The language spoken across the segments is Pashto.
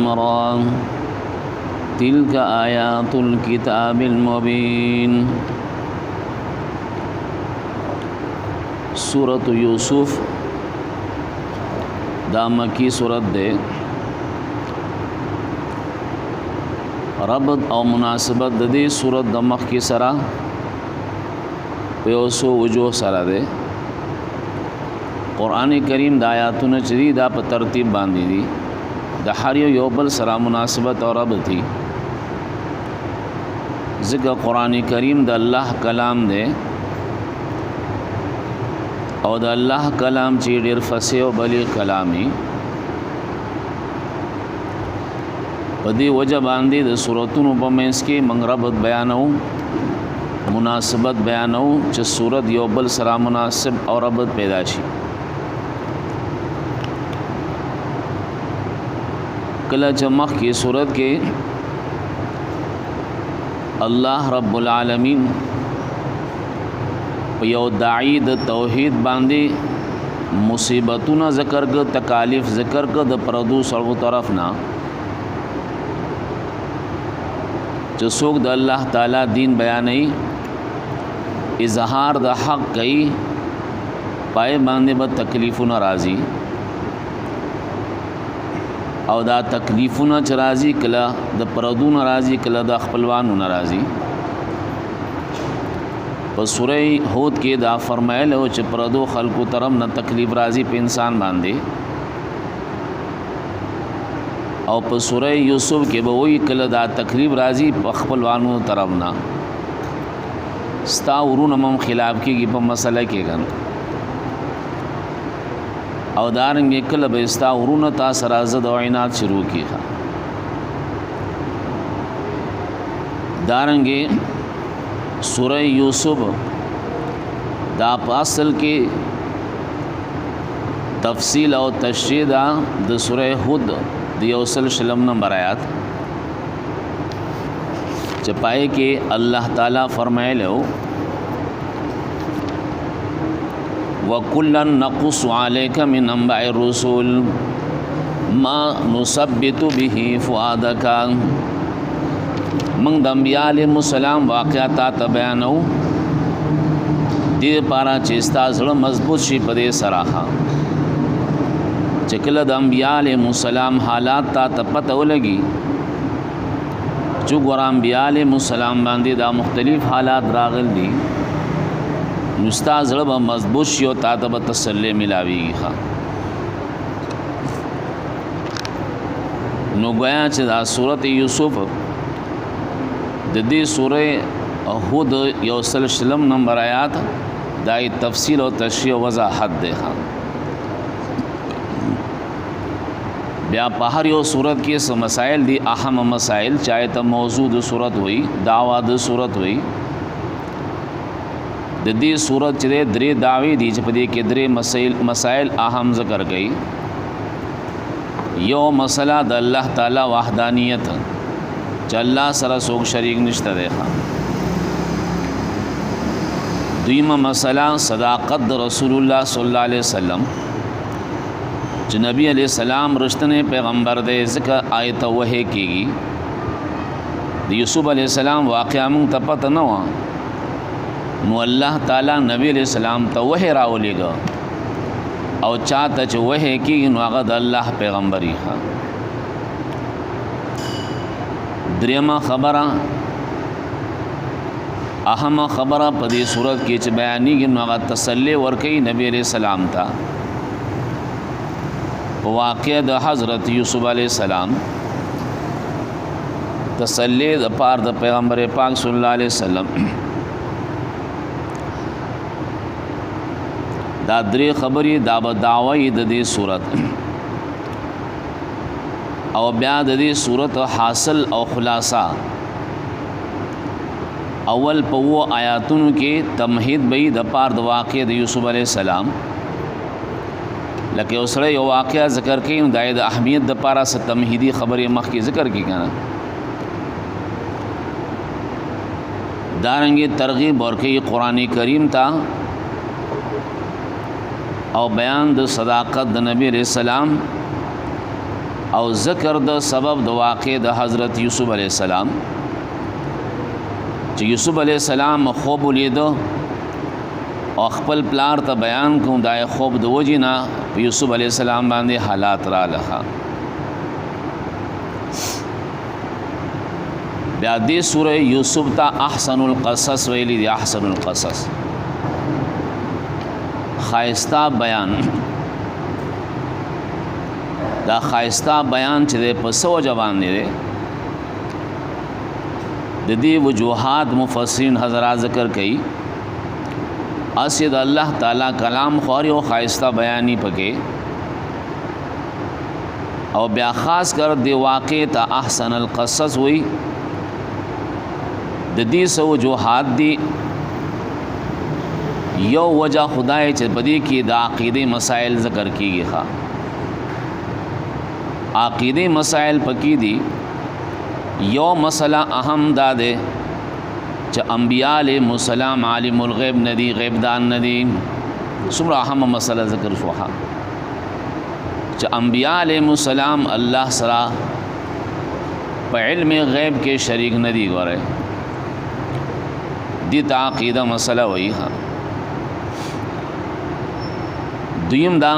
عمران تلك آیات الكتاب المبین. سورۃ یوسف دا مکی سورت دے. ربط او مناسبت د دې سورت د مخ کې سره په اوسو وجوه سره ده. قرآن کریم د آیاتونو چې دي دا په ترتیب باندې دي، د هر یو بل سره مناسبت او ربط دي. ځکه قرآن کریم د الله کلام دی او د الله کلام چې ډېر فصیح او بلیغ کلامي، په دې وجه باندې د سورتونو په منځ کې موږ ربط بیانو، مناسبت بیانو چې سورت یو بل سره مناسب او ربط پیدا شي. کله چې مخکې سورت کې الله رب العالمین په یو داعی د توحید باندې مصیبتونه ذکر کړ، تکالیف ذکر کړ د پردو سړو طرف نه، چې څوک د الله تعالی دین بیانوي، اظهار د حق کوي، پای باندې به تکلیفونه راځي او دا تکلیفونه چې راځي کله د پردو ناراضي، کله د خپلوانو ناراضي. په سوره هود کې دا فرمایل او چې پردو خلقو ترم نه تکلیف راځي په انسان باندې، او په سوره یوسف کې به وایي کله دا تکلیف راځي په خپلوانو طرف نه، ستا ورونه هم خلاف کېږي په مسله کې ګن، او دارنګې کله به ستا ورونه تا سره ضد او عناد شروع کېږي. دارنګې سوره یوسف دا په اصل کې تفصیل او تشریح دا د سوره هود د 100 نمبر آیات، چې پای کې الله تعالی فرمایلو وَكُلًّا نَقُصُّ عَلَيْكَ مِنْ أَنْبَاءِ الرُّسُلِ مَا نُثَبِّتُ بِهِ فُؤَادَكَ. موږ د انبیاء علیهم السلام واقعات ته بیانو دې لپاره چې ستا زړه مضبوط شي په دې سره، چې کله د انبیاء علیهم السلام حالات ته پته ولګي چې ګور انبیاء علیهم السلام باندې دا مختلف حالات راغل دي، نو ستا زړه به مضبوط شي او تا ته به تسلی ملاویږي. نو گویا چې دا سورت یوسف د دې سوره هود 100 نمبر آیات دای تفصیل او تشریح او وضاحت ده. بیا په هر یو صورت کې څه مسائل دي، اهم مسائل، چاہے ته موضوع د صورت وي، دعوا د صورت وي. د دې صورت چې درې دعوی دي چې په دې کې درې مسائل اهم ذکر کړي. یو مسله د الله تعالی وحدانیت، چې الله سره څوک شریک نشته دی. دویمه مسله صداقت د رسول الله صلی الله علیه وسلم، چې نبی علیہ السلام رښتینی پیغمبر دی، ځکه آیت وحی کېږي. د یوسف علیہ السلام واقعا موږ ته پته نه وه، نو الله تعالی نبی علیہ السلام ته وحی راولېږه، او چاته چې وحی کېږي نو هغه د الله پیغمبر یې. دریمه خبره، اهمه خبره په دې صورت کې چې بیانېږي نو هغه تسلی ورکوي نبی علیہ السلام ته په واقعه د حضرت یوسف علیہ السلام، تسلی د پاره د پیغمبر پاک صلی الله علیه وسلم. دا درې خبرې دا به دعوی د دې صورت، او بیا د دې صورت حاصل او خلاصہ. اول په وو آیاتونو کې تمهید به د پاره د واقعه د یوسف علیہ السلام، لکه اوسره یو واقعه ذکر کړي نو د اهمیت د پاره ست تمهیدی خبرې مخکې ذکر کړي کنه. دارنګه ترغیب ورکړي قران کریم ته، او بیان د صداقت د نبی رسول الله او ذکر د سبب د واقع د حضرت یوسف علیہ السلام چې یوسف علیہ السلام خوب ولید او خپل پلار ته بیان کوم دای خوب د وجینا په یوسف علیہ السلام باندې حالات را لخوا بیا دې سوره یوسف ته احسن القصص ویلی دی احسن القصص خایستا بیان دا خایستا بیان چې په سو جوان دی د دې وجوهات مفسرین حضرات ذکر کړي اسید الله تعالی کلام خوري او خایستا بیانی پکې او بیا خاص کر دی واقع ته احسن القصص وی د دې سو وجوهات دی یو وجہ خدای چې بدی کې د عقیده مسائل ذکر کیږي ښا عقیده مسائل پکې دي یو مسله اهم دا ده چې انبیاء علیهم السلام عالم الغیب ندی غیب دان ندی څومره اهم مسله ذکر شوه چې انبیاء علیهم السلام الله سره په علم غیب کې شریک ندی غره دي عقیده مسله وایي ها دویم دا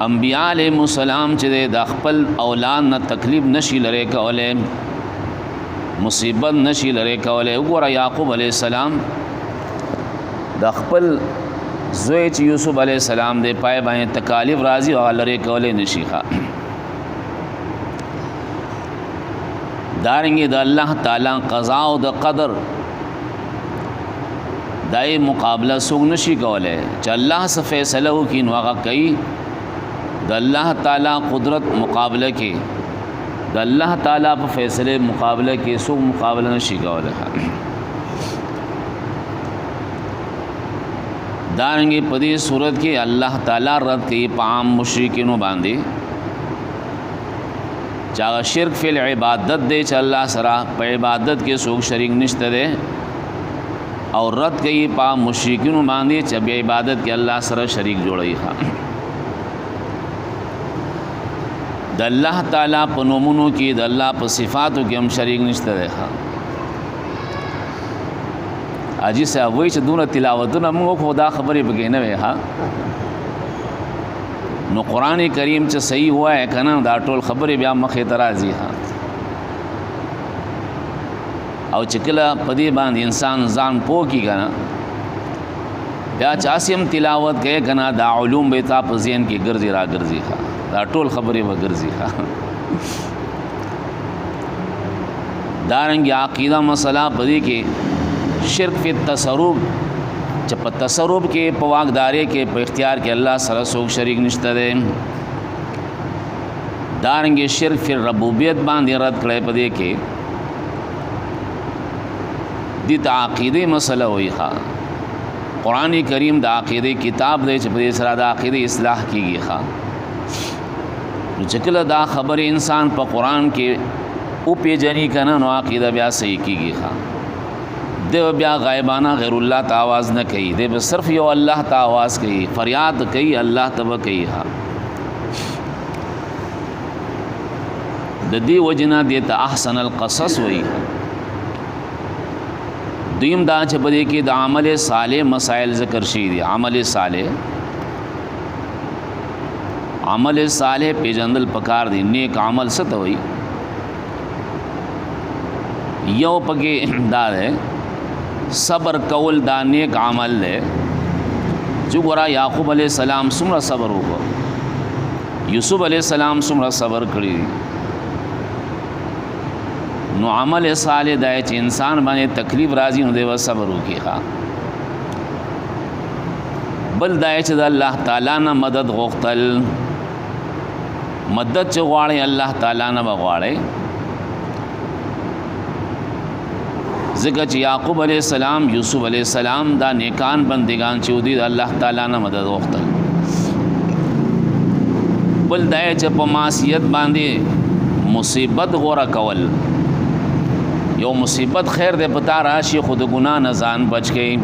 انبیاء علیهم السلام چې د خپل اولاد نه تکلیف نشي لري کوله مصیبت نشي لري کوله وګوره یعقوب علیہ السلام د خپل زوی چې یوسف علیہ السلام د پای باندې تکالیف راځي او لري کوله نشي ښه دارنګه د الله تعالی قضا او د قدر دای مقابله سوګ نشي کوله چې الله څه فیصله وکړي نو هغه کوي د الله تعالی قدرت مقابله کې د الله تعالی په فیصله مقابله کې سوګ مقابله نشي کوله دارنګه په دې صورت کې الله تعالی رد کوي په عام مشرکینو باندې چا شرک فی العبادت دے چې الله سره په عبادت کې څوک شریک نشته ده او رد کوي په مشرکینو باندې چې په عبادت کې الله سره شریک جوړي ښه د الله تعالی په نومونو کې د الله په صفاتو کې هم شریک نشته ده ښه اجي صاحب وایي چې دونه تلاوتونه موږ خدا خبرې بګې نه وي ها نو قران کریم چې صحیح وای کنه دا ټول خبره بیا مخه ترازی ها او چې کله پدی باندې انسان ځان پوکي کنه بیا چاسیم تلاوت کوي کنه دا علوم به تا په ذهن کې ګرځي را ګرځي ها دا ټول خبره و ګرځي ها دارنګ عقیده مسله پدی کې شرک فی التصرف چې په تصرف کې په واقداري کې په اختیار کې الله سره څوک شریک نشته ده دارنګ شرک فی ربوبیت باندې رد کړي په دې کې د عقیده مسله وایي ها قران کریم د عقیده کتاب دی چې په دې سره د عقیده اصلاح کیږي ها نو چې کله دا خبره انسان په قران کې او پیجنې کنه نو عقیده بیا صحیح کیږي ها دیو بیا غائبانہ غیر الله ته आवाज نه کوي دی صرف یو الله ته आवाज کوي فریاد کوي الله ته کوي ها د دې وجنا دې ته احسن القصص وایي دیم دا چې په دې کې د عمل صالح مسائل ذکر شي دي عمل صالح پیجندل پکار دي نیک عمل څه ته وایي یو پکې دا ده صبر کول دا نیک عمل ہے جو ګورا یعقوب علیہ السلام څومره صبر وکړ یوسف علیہ السلام څومره صبر کړی نو عمل صالح دا چې انسان باندې تکلیف راځي نو دی صبر وکړي ها بل دا چې د الله تعالی نه مدد غوښتل مدد چې غواړي الله تعالی نه بغواړي ذکر چې یعقوب علیہ السلام یوسف علیہ السلام دا نیکان بندگان چې ودي الله تعالی نه مدد وغوښتل بل دا چې په معصیت باندې مصیبت غوړه کول یو مصیبت خیر دې پتا راشي خود ګنا نه ځان بچ کړي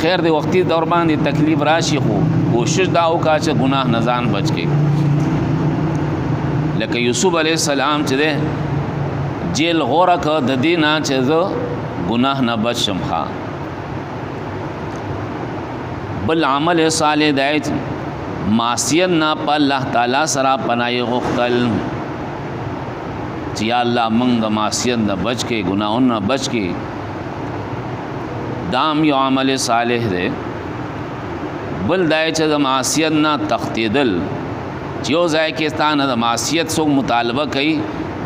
خیر دې وختي دور باندې تکلیف راشي خو کوشش دا وکړه چې ګناه نه ځان بچ کړي. لکه یوسف علیه السلام چې دی جیل غوره کړ د دې نه چې زه ګناه نه بچ شم. ښه بل عمل صالح دی معصیت نه په الله تعالی سره پناه غوښتل چې یا الله موږ د معصیت نه بچ کې ګناهونو نه بچ کې. دام یو عمل صالح دی. بل دی چې د معصیت نه تختیدل چې یو ځای کې ستانه د معصیت څوک مطالبه کوي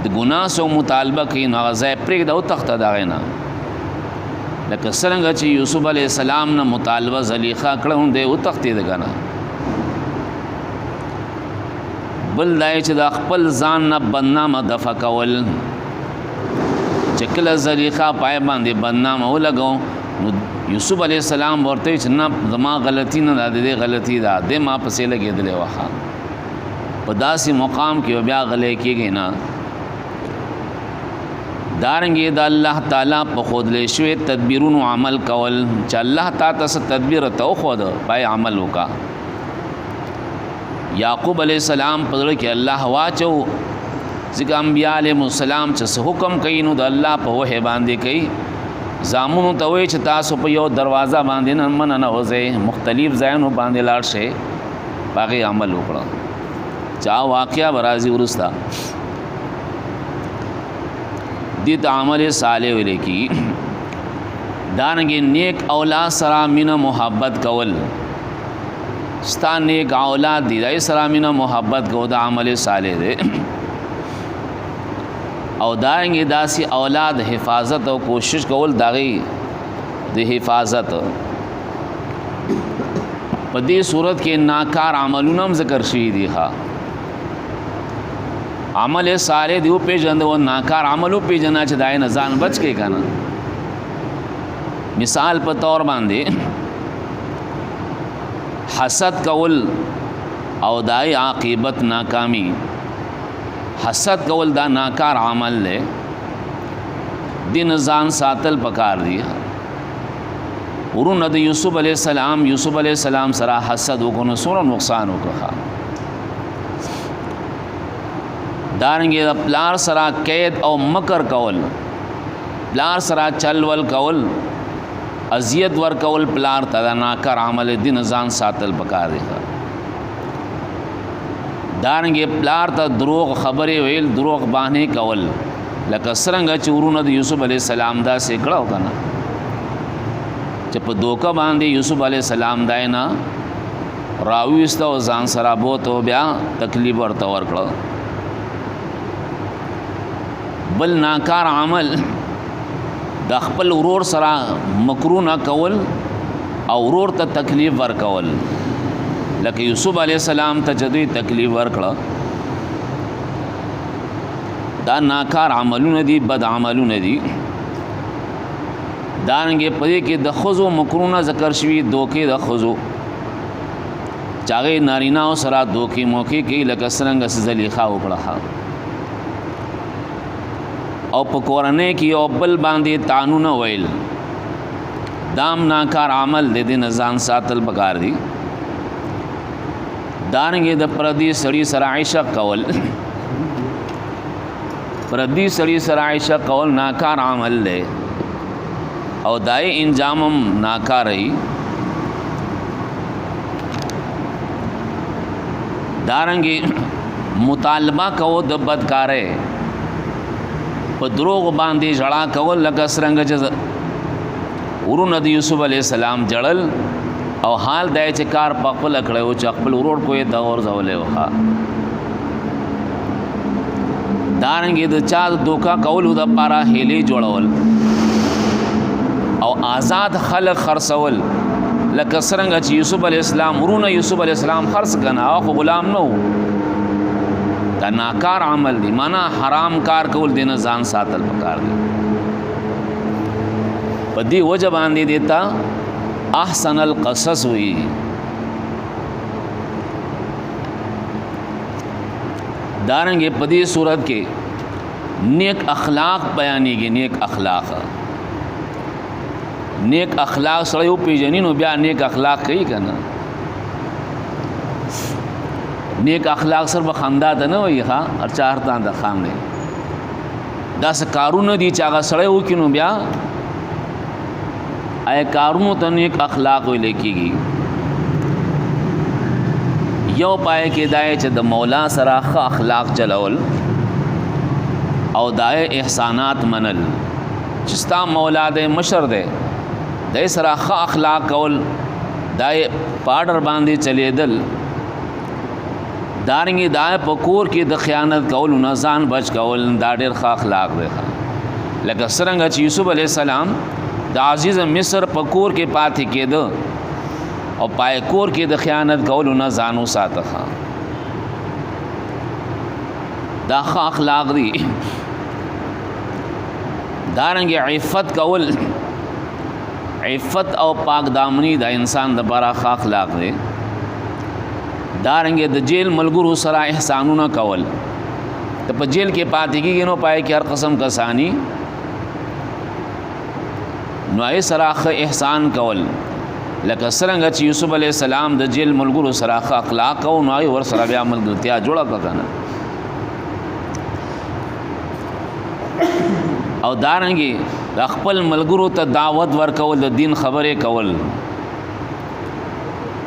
د ګناه څوک مطالبه کوي نو هغه ځای پرېږده او تخته د هغې نه. لکه څرنګه چې یوسف علیه السلام نه مطالبه زلیخا کړه هم دی وتښتېده که نه. بل دی چې د خپل ځان نه بدنامه دفع کول چې کله زلیخا پای باندې بدنامه ولګو نو یوسف علیه السلام ورته چې نه زما غلطي نه ده د دې غلطي ده دې ما پسې لګېدلې وه. په داسې مقام کې بیا غلی کېږي نه. دارنګې د الله تعالی په ښودلی شوي تدبیرونو عمل کول چې الله تا ته څه تدبیر ته وښوده پای عمل وکړه. یعقوب علیه السلام په زړه کې الله واچو ځکه انبیا علیهم السلام چې څه حکم کوي نو د الله په وحی باندې کوي. زامنو ته وایي چې تاسو په یو دروازه باندې نه ننوځئ مختلف ځایونو باندې لاړ شئ په هغې عمل وکړه. چا واقعه به راځي وروسته دې ته عمل صالح ویلی کېږي. دارنګې نیک اولاد سره مینه محبت کول ستا نیک اولاد دي دای سره مینه محبت کو دا عمل صالح دی. او دارنګې داسې اولاد حفاظت او کوشش کول داغي د حفاظت. په دې صورت کې ناکار عملونه هم ذکر شوي دي. ښه عمل صالح دی وپېژنده او ناکار عمل وپېژنه چې دای نه ځان بچ کې که نه. مثال په طور باندې حسد کول او دای عاقبت ناکامی. حسد کول دا ناکار عمل لے دین ځان ساتل پکار دی. ورونه د یوسف علیہ السلام سره حسد وکړو څومره نقصان وکړه. دارنګې د پلار سره قید او مکر کول پلار سره چل ول کول اذیت ور کول پلار ته دا ناکار عمل دین ځان ساتل پکار دی. دارنګې پلار ته دروغ خبرې ویل دروغ بهانې کول لکه څرنګه چې ورونه د یوسف علیه السلام داسې کړه که نه چې په دوکه باندې یوسف علیه السلام دای نه راویسته او ځان سره بوت او بیا تکلیف ورته ورکړه. بل ناکار عمل د خپل ورور سره مکرونه کول او ورور ته تکلیف ورکول لکه یوسف علیه السلام ته چې دوی تکلیف ورکړه. دا ناکار عملونه دي بد عملونه دي. دارنګې په دې کې د ښځو مکرونه ذکر شوي دوکې د ښځو چې هغې نارینهو سره دوکې موکې کوي لکه څرنګه زلیخا وکړه. او په کورنۍ کې یو بل باندې تانونه ویل دام ناکار عمل د دې نه ځان ساتل پکار دي. دارنګې د پردي سړي سره عشق کول پردي سړي سره عشق کول ناکار عمل دی او دای انجام هم ناکار وي. دارنګې مطالبه کو د بدکارۍ په دروغ باندې ژړا کول لکه څرنګه چې ورونه د یوسف علیه السلام جړل او حال دی چې کار په خپله کړی و چې خپل ورور کوی ته غورځولی و. دارنګې د چا د دوکه کولو دپاره هیلې جوړول او آزاد خلق خرڅول لکه څرنګه چې یوسف علیه السلام ورونه یوسف علیه السلام خرڅ کنه هغه خو غلام نه و. دا ناکار عمل دی معنا حرام کار کول دی نه ځان ساتل پکار دی. په دې وجه باندې دیتا احسن القصص وی. دارنګې په دې صورت کې نیک اخلاق بیانېږي. نیک اخلاق سره یو پیژنې نو بیا نیک اخلاق کوي که نه. نیک اخلاق سره به خندا ته نه وایي ښه هر چا هر ته د خام دی داسې کارونه دي چې هغه سړی وکړي نو بیا آیا کارونو ته نیک اخلاق ویل کېږي یو پای کې دا چې د مولا سره ښه اخلاق چلول او دای احسانات منل چې ستا مولا د مشر دی د سره ښه اخلاق کول دای پاډر باندې چلیدل دارنګي دای په کور کې د خیانت کول نه ځان بچ کول دا ډېر ښه اخلاق دی لکه څرنګه چې یوسف علیه السلام د عزیز مصر په کور کې پاتې کېده او پای کور کې د خیانت کول نه ځان وساته دا ښه اخلاق دي دارنګي عفت کول عفت او پاک دامنی دا انسان د لپاره ښه اخلاق دی دارنګه د جیل ملګرو سره احسانونه کول ته په جیل کې پاتې کېږي نو پای کې هر قسم کسانی نو یې سره احسان کول لکه څنګه چې یوسف علی السلام د جیل ملګرو سره اخلاق او نو یې ور سره بیا ملګرتیا جوړه کړه او دارنګه د خپل ملګرو ته دعوت ورکول د دین خبرې کول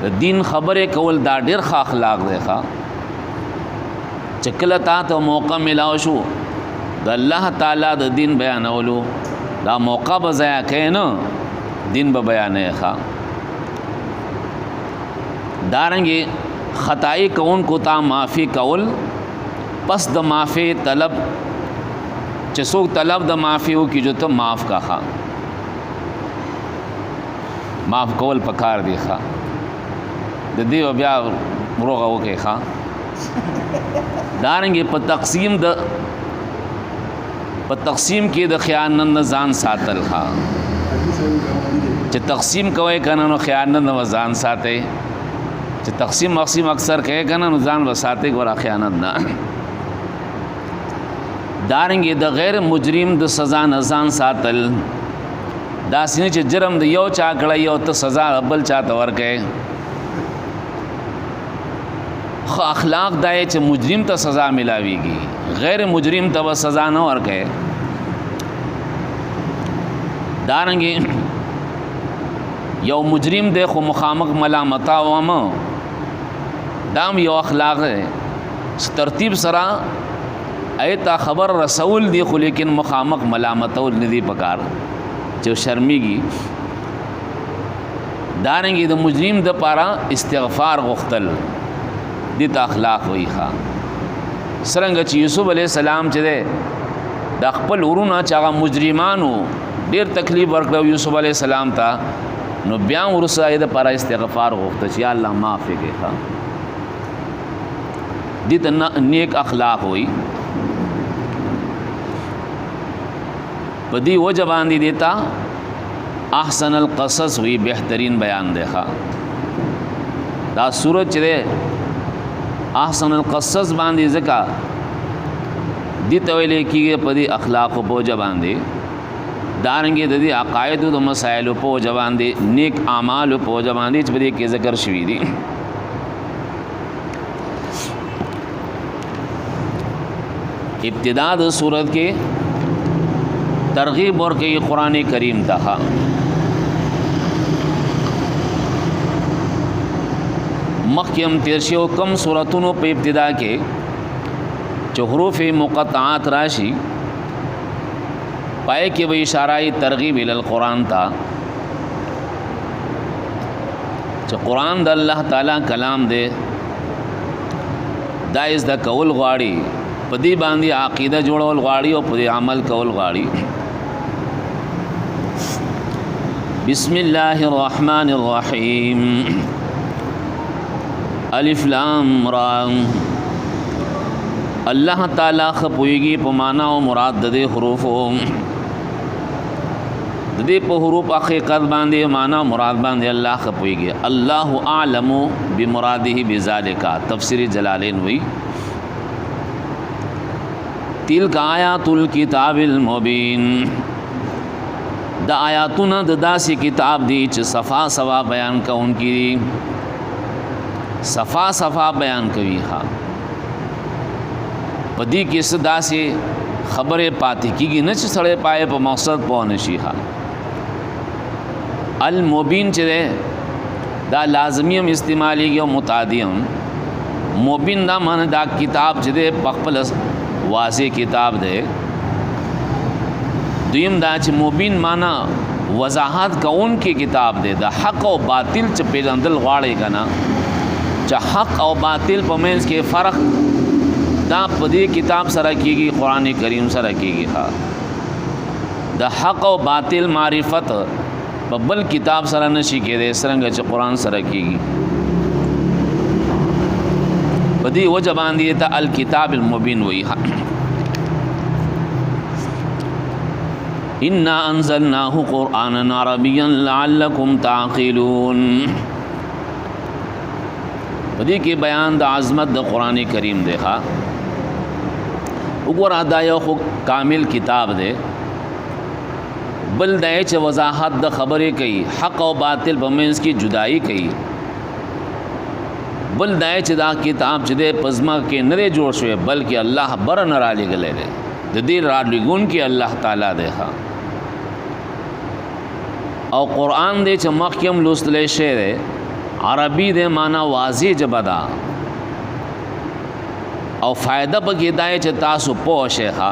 د دین خبرې کول دا ډېر ښه اخلاق دی چې کله تا ته موقع ملاو شو د الله تعالی د دین بیانولو دا موقع به ضایع کوې نه دین به بیانې دارنګې خطائی کوونکو ته معافي کول پس د معافي طلب چې څوک طلب د معافي وکړي جو ته معاف کا معاف کول پکار دی د دې بیا روغه وکړي دارنګې په تقسیم کې د خیانت نه ځان ساتل چې تقسیم کوي کنه نو خیانت نه ځان ساتي چې تقسیم اکثر کوي کنه نو ځان وساتي ګور خیانت نه دارنګې د غیر مجرم د سزا نه ځان ساتل دا سینه چې جرم د یو چا کړی یو ته سزا بل چا ته ورکړي خو اخلاق دای چې مجرم ته سزا ملاويږي غیر مجرم ته سزا نه ورکړي دارنګې یو مجرم دی خو مخامخ ملامتا وم دام یو اخلاق دی ترتیب سره ایتا خبر رسول دی خو لیکن مخامخ ملامتول ندی پکار چې شرمېږي دارنګې د مجرم د پاره استغفار غوښتل دي ته اخلاق وایي څرنګه چې یوسف علیه السلام چې دی د خپل ورونه چې هغه مجرمانو ډېر تکلیف ورکړو یوسف علیه السلام ته نو بیا ورسه یې د پاره استغفار غوښته چې الله معاف کړي دي ته نیک اخلاق وایي په دې وجه باندې دیتا احسن القصص وی بهترین بیان دی دا سورۃ چې احسن القصص باندې ځکه دي ته ویل کېږي په دې اخلاق په وجه باندې دارنګې د دې عقاید او مسائل په وجه باندې نیک اعمال په وجه باندې چې په دې کې ذکر شوی دي ابتدا د سورۃ کې ترغیب ورکړي قرآن کریم ته مخکې هم تیر شو کم سورتونو په ابتدا کې چې حروف مقطعات راشي پای کې به اشاره ترغیب ال القرآن ته چې قرآن د الله تعالی کلام دی دا از د کول غواړي په دې باندې عقیده جوړول غواړي او په عمل کول غواړي بسم الله الرحمن الرحیم الف لام را الله تعالی خپويږي په معنا او مراد د دې حروفو د دې په حروف حقیقت باندې معنا مراد باندې الله خپويږي الله اعلم بمراده بذالک تفسیر جلالین وی تلک آیات الكتاب المبین دا آیاتونه د داسې کتاب دی چې صفا سوا بیان کوونکی دي صفا صفا بیان کوي ها پدې کې صدا سي خبره پاتې کیږي نه چې سړی پای په مقصد پوه نشي ها المبین چې دا لازمی هم استعمالیږي او متعدی هم مبین دا معنی دا کتاب چې په خپل واضح کتاب دی دویم دا چې مبین معنی وضاحت کون کې کتاب دی دا حق او باطل چې پیژندل غواړي کنه چې حق او باطل په منځ کې فرق دا په دې کتاب سره کیږي قران کریم سره کیږي ها د حق او باطل معرفت په بل کتاب سره نشي کېدای څنګه چې قران سره کیږي په دې وجه باندې ته الکتاب المبین وی ها انا انزلناه قرانا عربيا لعلكم تعقلون په دې کې بیان د عظمت د قران کریم دی ها وګوره دا یو کامل کتاب دی بل دای چې وضاحت د خبرې کوي حق او باطل په منځ کې جدائی کوي بل دای چې دا کتاب چې د پزما کې نه جوړ شوی بلکې الله بر نه را لګلې دی د دې را لګون کې الله تعالی دی ها او قران دې چې مخکیم لوستلې شی دی عربی دې معنا واضح جبدا او فائدہ پکې دای چې تاسو پوه شئ ها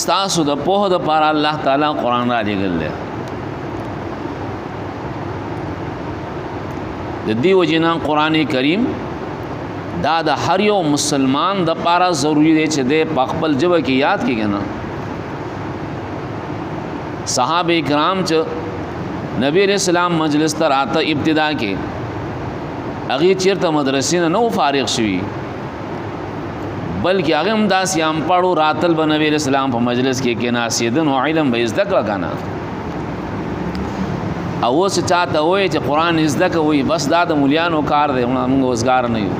تاسو د پوهه د پر الله تعالی قران را لګل دی د دې وجنه قران کریم دا د هر یو مسلمان د پاره ضروری دی چې د خپل جبه کې یاد کیږي نه صحابه کرام چې نبی رسول الله مجلس ته راته ابتدا کې هغه چیرته مدرسې نه نو فارغ شوی بلکې هغه هم داس یم پړو راتل بنوي اسلام په مجلس کې ناسیدن او علم به زده کړه کنه او اوس چاته وای چې قران زده کوي بس دا د مولیانو کار دی موږ وزګار نه یو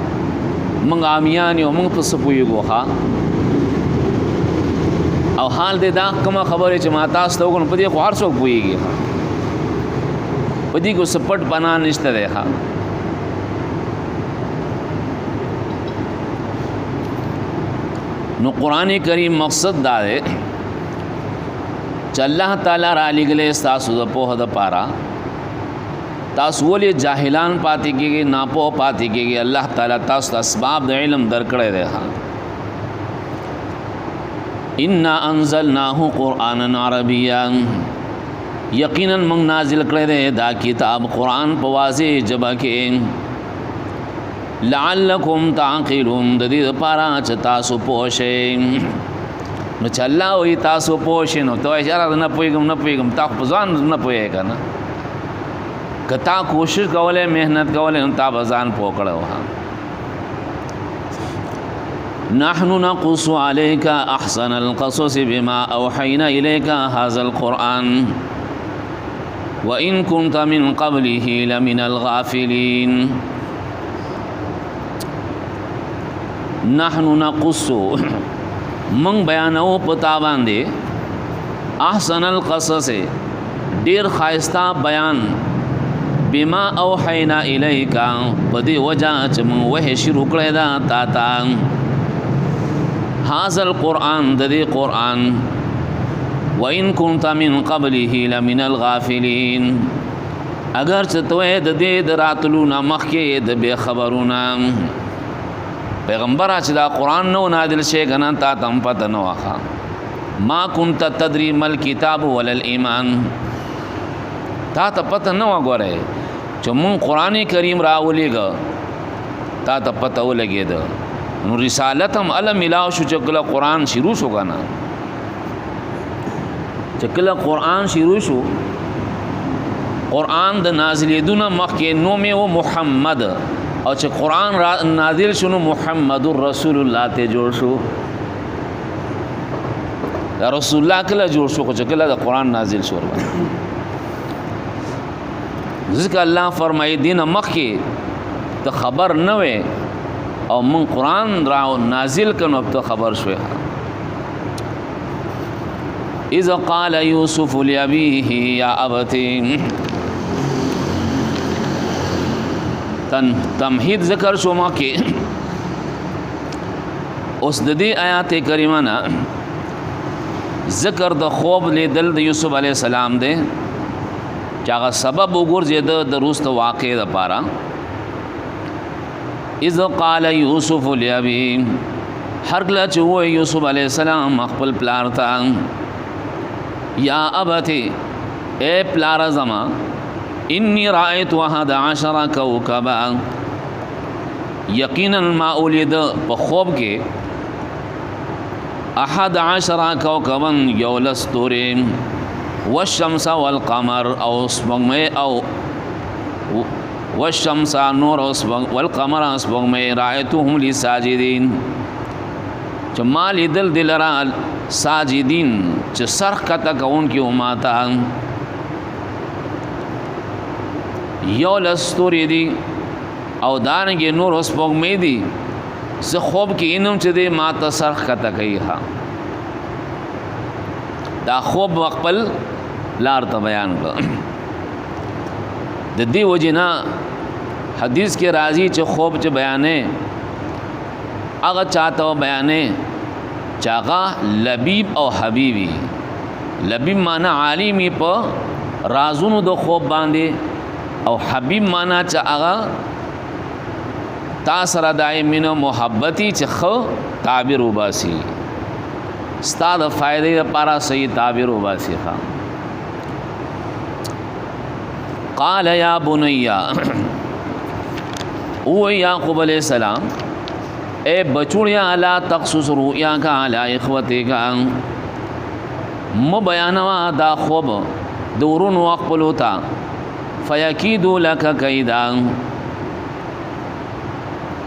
موږ عامیان یو موږ په سپویګو ها او حال دې دا کومه خبره چې ما تاسو ته وګورم په دې خو هر څوک پويږي په دې کو سپټ بنا نشته ده ها نو قران کریم مقصد دا ہے چې الله تعالی را لګلې تاسو د په د پارا تاسو ولې جاهلان پاتې کېږي ناپوه پاتې کېږي الله تعالی تاسو اسباب د علم درکړې ده ان انزلناه قرانا عربيا یقینا موږ نازل کړی دی دا کتاب قران په واضح جبه کې لعلکم تعقلون د دې لپاره چې تاسو پوه شئ نو چې الله وي تاسو پوه شئ نو ته اشاره نه پوهیږم تاسو په ځان نه پوهیږئ کنه کتا کوشش کوله مهنت کوله نو تاسو ځان پوه کړو نحن نقص عليك احسن القصص بما اوحينا اليك هذا القرآن وان كنت من قبله لمن الغافلين نحن نقص من بیانو پتا باندې احسن القصص ډیر خاصتا بیان بما اوحینا الیک پدې وجه چې موږ وحی شروع کړی دا تا هاذا القرآن د دې قرآن وان كنت من قبله لمن الغافلين اگر چې توه د دې دراتلو نه مخکې د به خبرونه پیغمبر چې دا قرآن نو نازل شي غنا تا تم پته نو واخا ما كنت تدري مل کتاب ولا الايمان تا ته پته نو غوړې چې مون قرآن کریم راولېګ تا ته پته ولګېد نو رسالت هم علم ملاو شو چې کله قرآن شروع شو غنا چې کله قرآن شروع شو قرآن د نازلېدونه مخکې نوم یې محمد او چې قرآن نازل شنو محمد رسول الله ته جوړ شو دا رسول الله کله جوړ شو چې کله د قرآن نازل شو ځکه الله فرمایي دین مخکې ته خبر نه وې او من قرآن را نازل کنو ته خبر شوې اذا قال يوسف لأبيه يا أبتي تمهید ذکر شو ما کې اوس د دې آیات کریمه نه ذکر د خوب لیدل د یوسف علی السلام دی چې هغه سبب وګرځید د روست واقع د پاره اذ قال یوسف لابی هر کله چې و یوسف علی السلام خپل پلار ته یا ابتی اے پلار زما انی رأیت 11 کوكبا یقینا ما اولید په خوب کې 11 کوكبا یولستورین والشمس والقمر او سپوږمۍ او والشمس نور والقمر سپوږمۍ رأیتهم لساجدین چې ما لیدل دلرا ساجدین چې سرخ کته کون کې وماتا یو لستوری دی او دانګې نور سپوږمۍ دی زه خوب کې انم چې دی ما ته سرخ کته کوي ها دا خوب خپل لار ته بیان کړ د دې وجنا حدیث کې راځي چې خوب چې بیانې هغه چاته بیانې چاغه لبیب او حبیبی لبیب معنی عالمی په رازونو د خوب باندې او حبیب معنی چې هغه تا سره دایمینه محبتي چې خو تعبیر وباسي استاد فائدې لپاره صحیح تعبیر وباسي ښا قال یا بنیا او یعقوب علیہ السلام اے بچوڑیا لا تقصص رؤیا کا علی اخوتی کا بیانوا دا خوب دورون وقبلو تا فیکیدو لک کیدا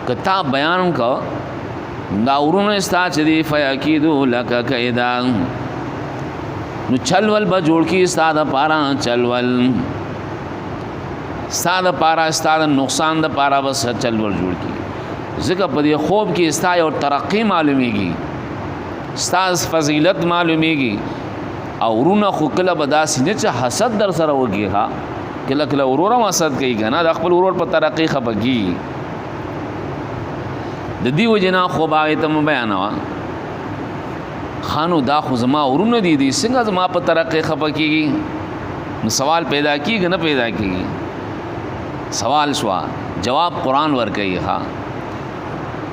کتا بیان کو دا ورون استا چدی فیکیدو لک کیدا نو چلول با جوړ کی استاد پارا چلول استاد پارا استاد نقصان د پارا بس چلول جوړ کی ذکر په دې خوب کې استا او ترقی معلومیږي استاد فضیلت معلومیږي او ورونه خو کله بداسې نه چې حسد در سره وږي ها کله کله ورور حسد کوي کنه د خپل ورور په ترقی خپګي د دې وجنا خو باغ ته بیانوا خانو دا خو زما ورونه دي څنګه زما په ترقی خپکیږي نو سوال پیدا کیږي نه پیدا کیږي سوال شوا جواب قرآن ور کوي ها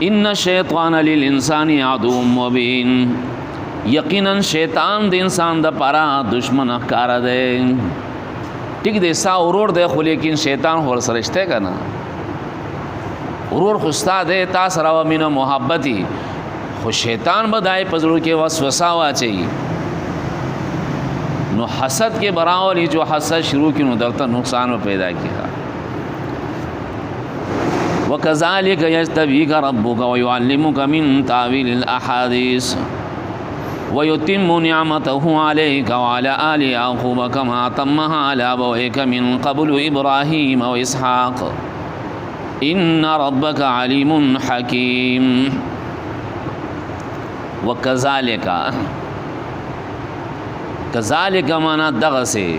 ان الشیطان للانسان عدو مبین یقینا شیطان د انسان د پاره دشمن ښکار دی ټیک دی سا ورور دی خو لیکن شیطان ور سره شته کنه ورور خو استاد دی تاسو راو مینه محبتي خو شیطان بدای پزړو کې وسوسه واچي نو حسد کې براولي جو حسد شروع کینو درته نقصان پیدا کیږي وكذلك يجتبيك ربك ويعلمك من تاويل الاحاديث ويتم نعمته عليك وعلى آل يعقوب كما أتمها على أبويك من قبل إبراهيم وإسحاق إن ربك عليم حكيم وكذلك معنا دغسه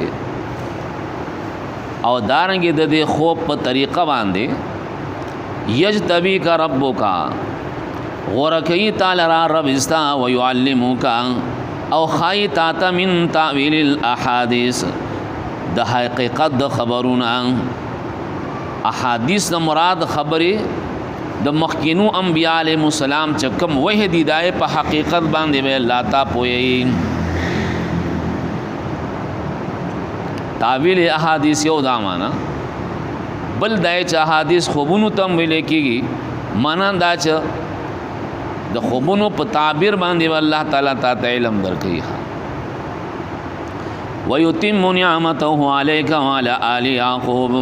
او دارنګ د دې خوب په طریقه باندې یجتبیک ربک غورکی تعالی را رب استا ويعلمک او خای تا من تعویل الاحاديث د حقیقت د خبرونه احادیث د مراد خبره د مخکینو انبیاء علیهم السلام چې کوم وحی دی دای په حقیقت باندې به الله تا پوي تعویل احادیث یو دا معنا بل دای چې احادیث خوبونو تم ویل کیږي معنا دا چې د خوبونو په تعبیر باندې الله تعالی ته علم درکړي ويتم نعمته عليك وعلى آل يعقوب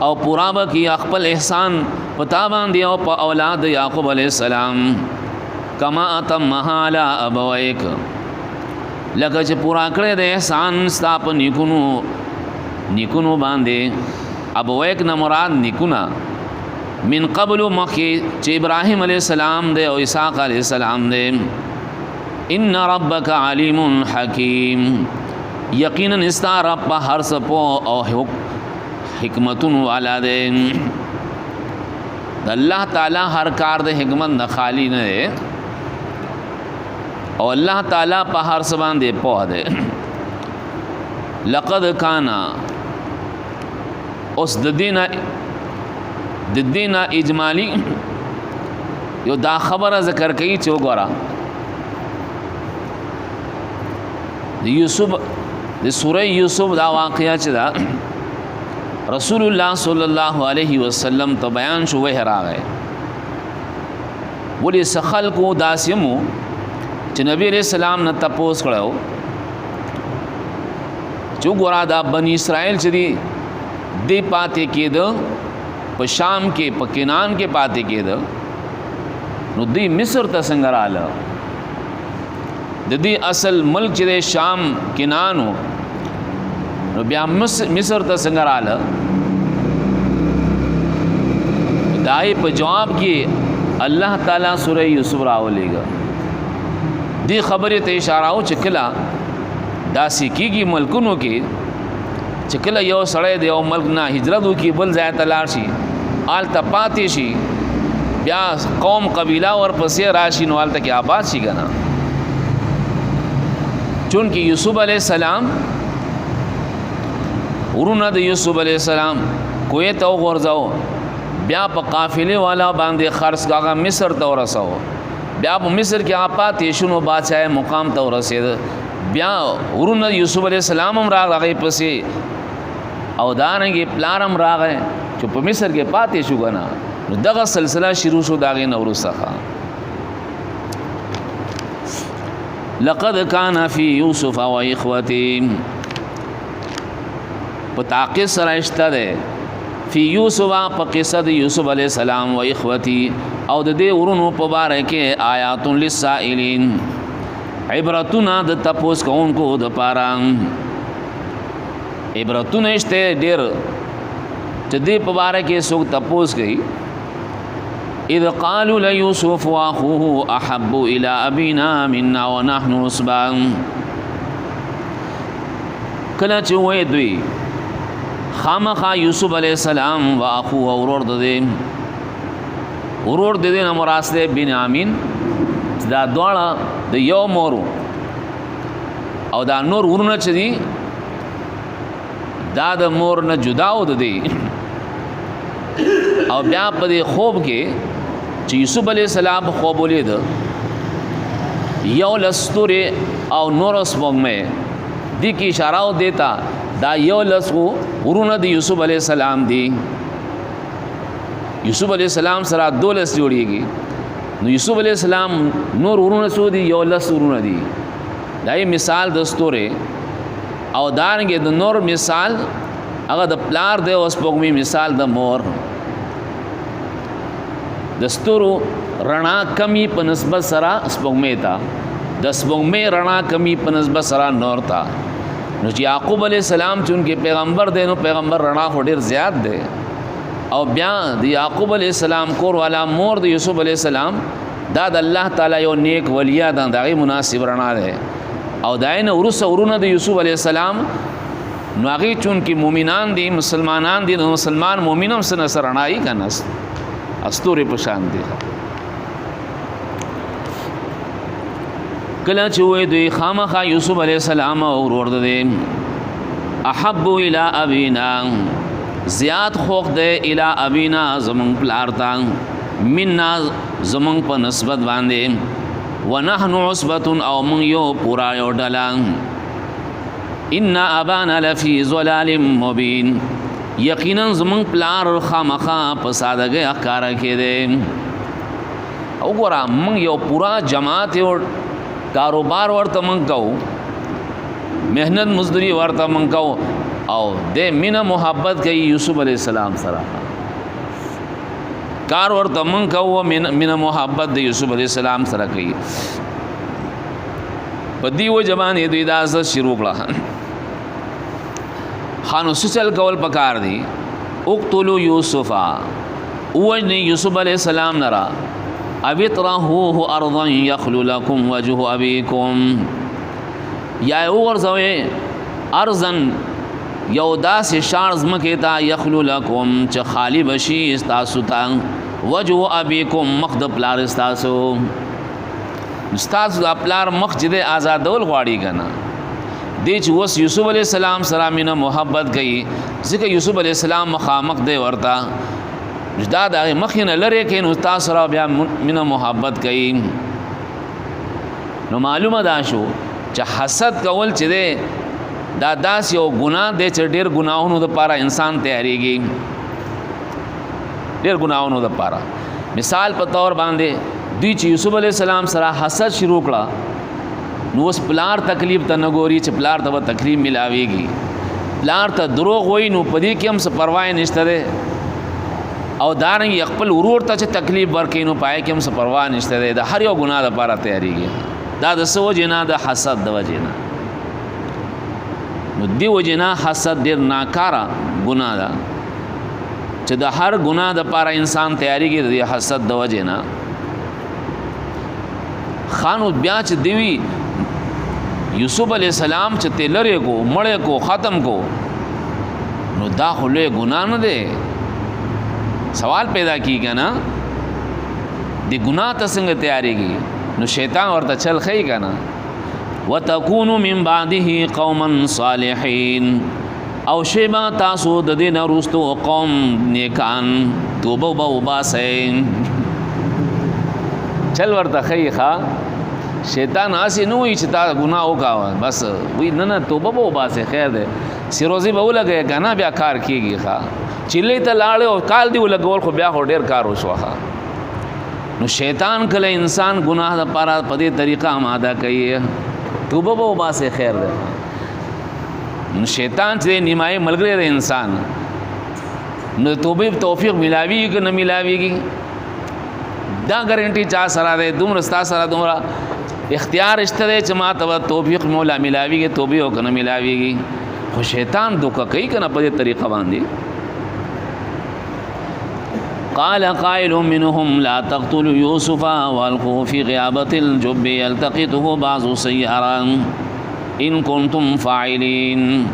او پورا بکی خپل احسان پتا باندې او په اولاد یعقوب علیہ السلام کما اتمها على ابويك لکه چې پورا کړی د احسان ستاپ نیکونو باندې ابويك نه مراد نیکونا من قبل مخی چې ابراهیم علیہ السلام دے او اسحاق علیہ السلام دے ان ربک علیم حکیم یقینا استا رب هر څه او حکمتون والا دے د الله تعالی هر کار د حکمت نه خالی نه دی او الله تعالی په هر څه باندې پوه دی. لقد کان اوس د دینه اجمالی یو دا خبره ذکر کوي چې وګوره د یوسف د سوره یوسف دا واقعیا چې دا رسول الله صلی الله علیه وسلم ته بیان شو وه راغی ولی سخل کو داسمو چې نبی علیہ السلام نه تپوس کړو چې ګورا دا بنی اسرائیل چې دی پاتې کېده په شام کې په کنان کې پاتې کېده نو دی مصر ته څنګه رااله د دې اصل ملک چې شام کنانو نو بیا مصر ته څنګه رااله دای په جواب کې الله تعالی سوره یوسف راولېګا دی خبره ته اشاره او چکلا داسې کېږي ملکونو کې چکلا یو سړی دی او ملک نه هجرت وکي بل ځای ته لاړ شي آل ته پاتې شي بیا قوم قبیله ورپسې راشي نو آل ته کې آباد شي کنه چونکه یوسف علیہ السلام ورونه د یوسف علیہ السلام کوی ته ورځاو بیا په قافله والا باندې خرڅ کاغه مصر ته ورساو بیا په مصر کې آپات شنو بادشاہ مقام ته ورسید بیا ورونه یوسف علیہ السلام هم راغی پسې او دانګي پلارم راغی چې په مصر کې پاتې شو غنا دغه سلسله شروع شو داغه نورو څخه. لقد كان في يوسف واخوته په تاقید سره اشته ده فی یوسف په قصه د یوسف علی السلام و اخوتی او د دې ورونو په باره کې آیات للسائلین عبرتونه د تپوس کوونکو د پاره عبرتونه شته ډېر چې دې په باره کې څوک تپوس کوي. اذ قالوا ليوسف واخوه احب الى ابينا منا ونحن عصبا کله چې وې دوی خامخا یوسف علیہ السلام و اخو ورور د دې مراد ده بنیامین دا دواړه د یو مورو او دا نور ورونه چې دي دا د مور نه جدا و دي او بیا په دې خوب کې چې یوسف علیہ السلام خوب ولید یو لستوره او نور سپوږمۍ دي کی اشاره و دیتا دا یو لسو ورونه د یوسف علیہ السلام دی یوسف علیہ السلام سره دولس جوړیږي نو یوسف علیہ السلام نور ورونه سو دی یو لس ورونه دی دای مثال د ستوره او دانګه د نور مثال هغه د پلار دی اوس پوګمی مثال د مور د ستورو رڼا کمی په نسبت سره سپوږمۍ تا د سپوږمۍ رڼا کمی په نسبت سره نور تا نو چې یعقوب علیہ السلام چونکه پیغمبر دی نو پیغمبر رڼا خو ډیر زیات دی او بیا د یعقوب علیہ السلام کور والا مور د یوسف علیہ السلام دا د الله تعالی یو نیک ولیه ده دغه مناسب رڼا ده او داینه ورونه د یوسف علیہ السلام نو هغه چونکه مؤمنان دي مسلمانان دي نو مسلمان مؤمنم سره رڼایي کنه استوري په شان دي. کله چې وې دوی خامخا یوسف علیہ السلام او ورور ده احب الى ابینا زیات خوخ ده الى ابینا زمون پلارتا مننا زمون په نسبت باندې ونحن عصبه او من یو پورا یو ډلا ان ابانا لفی ظلال مبین یقینا زمون پلار خامخا په سادهګي احکار کې ده او ګورا من یو پورا جماعت یو کاروبار ورته من کو مهنت مزدوری ورته من کو او د مینا محبت کوي یوسف علیہ السلام سره کار ورته من کو مینا محبت د یوسف علیہ السلام سره کوي په دی و زمانه دوی دا ز شروع کړه خانو سچل کول پکار دی اقتلوا یوسف وجن یوسف علیہ السلام نرا ابترهوه ارضا يخلو لكم وجه ابيكم یا ورزوي ارضا یو داس شارز مکه تا یخلو لكم چې خالی بشي تاسو ته وجو ابيکم مخ د پلار استاسو استاد د پلار مخ چې د آزادول غواړي کنه دی چې وس یوسف علی السلام سره مینه محبت کوي ځکه یوسف علی السلام مخامخ دی ورته دا د مخینه لری کې نو تاسو سره بیا مینه محبت کوي نو معلومه ده شو چې حسد کول چې دی دا داس یو ګناه دی چې ډیر ګناهونو د پاره انسان تیاریږي ډیر ګناهونو د پاره مثال په تور باندې دوی چې یوسف علی السلام سره حسد شروع کړه نو اوس پلار تکلیف ته نګوري چې پلار ته تکلیف ملاويږي پلار ته دروغ وای نو پدې کې هم څه پروا نشته ده او دارنګ خپل ورور ته چې تکلیف ورکې نو پای کې هم څه پروا نشته ده د هر یو ګناه لپاره تیاریږي دا د سو جنا د حسد د وجنا نو دی وجنا حسد ډیر ناکارا ګناه ده چې د هر ګناه د لپاره انسان تیاریږي د حسد د وجنا خانو بیا چې دیوی یوسف علی السلام چې تلری کو مړې کو ختم کو نو دا خو له ګناه نه دی سوال پیدا کیږي نه دی ګناه ته څنګه تیاریږي نو شیطان ورته چل خی کنه وتكون من بعده قوما صالحين او شیبا تاسو د دین وروستو قوم نیکان توبه وباسئ چل ورته خیخه شیطان اسی نو چې تا ګناه وکاوه بس وی نه توبه وباسئ خیر ده سیروزی به ولګي کنه بیا کار کیږي ښا چلې ته لاړ او کال دی ولګول خو بیا ډیر کار وشوخه نو شیطان کله انسان ګناه د پاره په دې طریقه آماده کوي توبه وباسئ خیر ده نو شیطان چې نیمای ملګری د انسان نو توبه توفیق ملاوي که نه ملاويږي دا ګارانټي چا سره ده دومره ستا سره دومره اختیار شته چې ما ته توفیق مولا ملاويږي توبه او کنه ملاويږي خو شیطان دوکه کوي کنه په دې طریقه باندې قال قائل منهم لا تقتلوا يوسف والقوه في غيابه الجب يلتقطه بعض السيارة ان كنتم فاعلين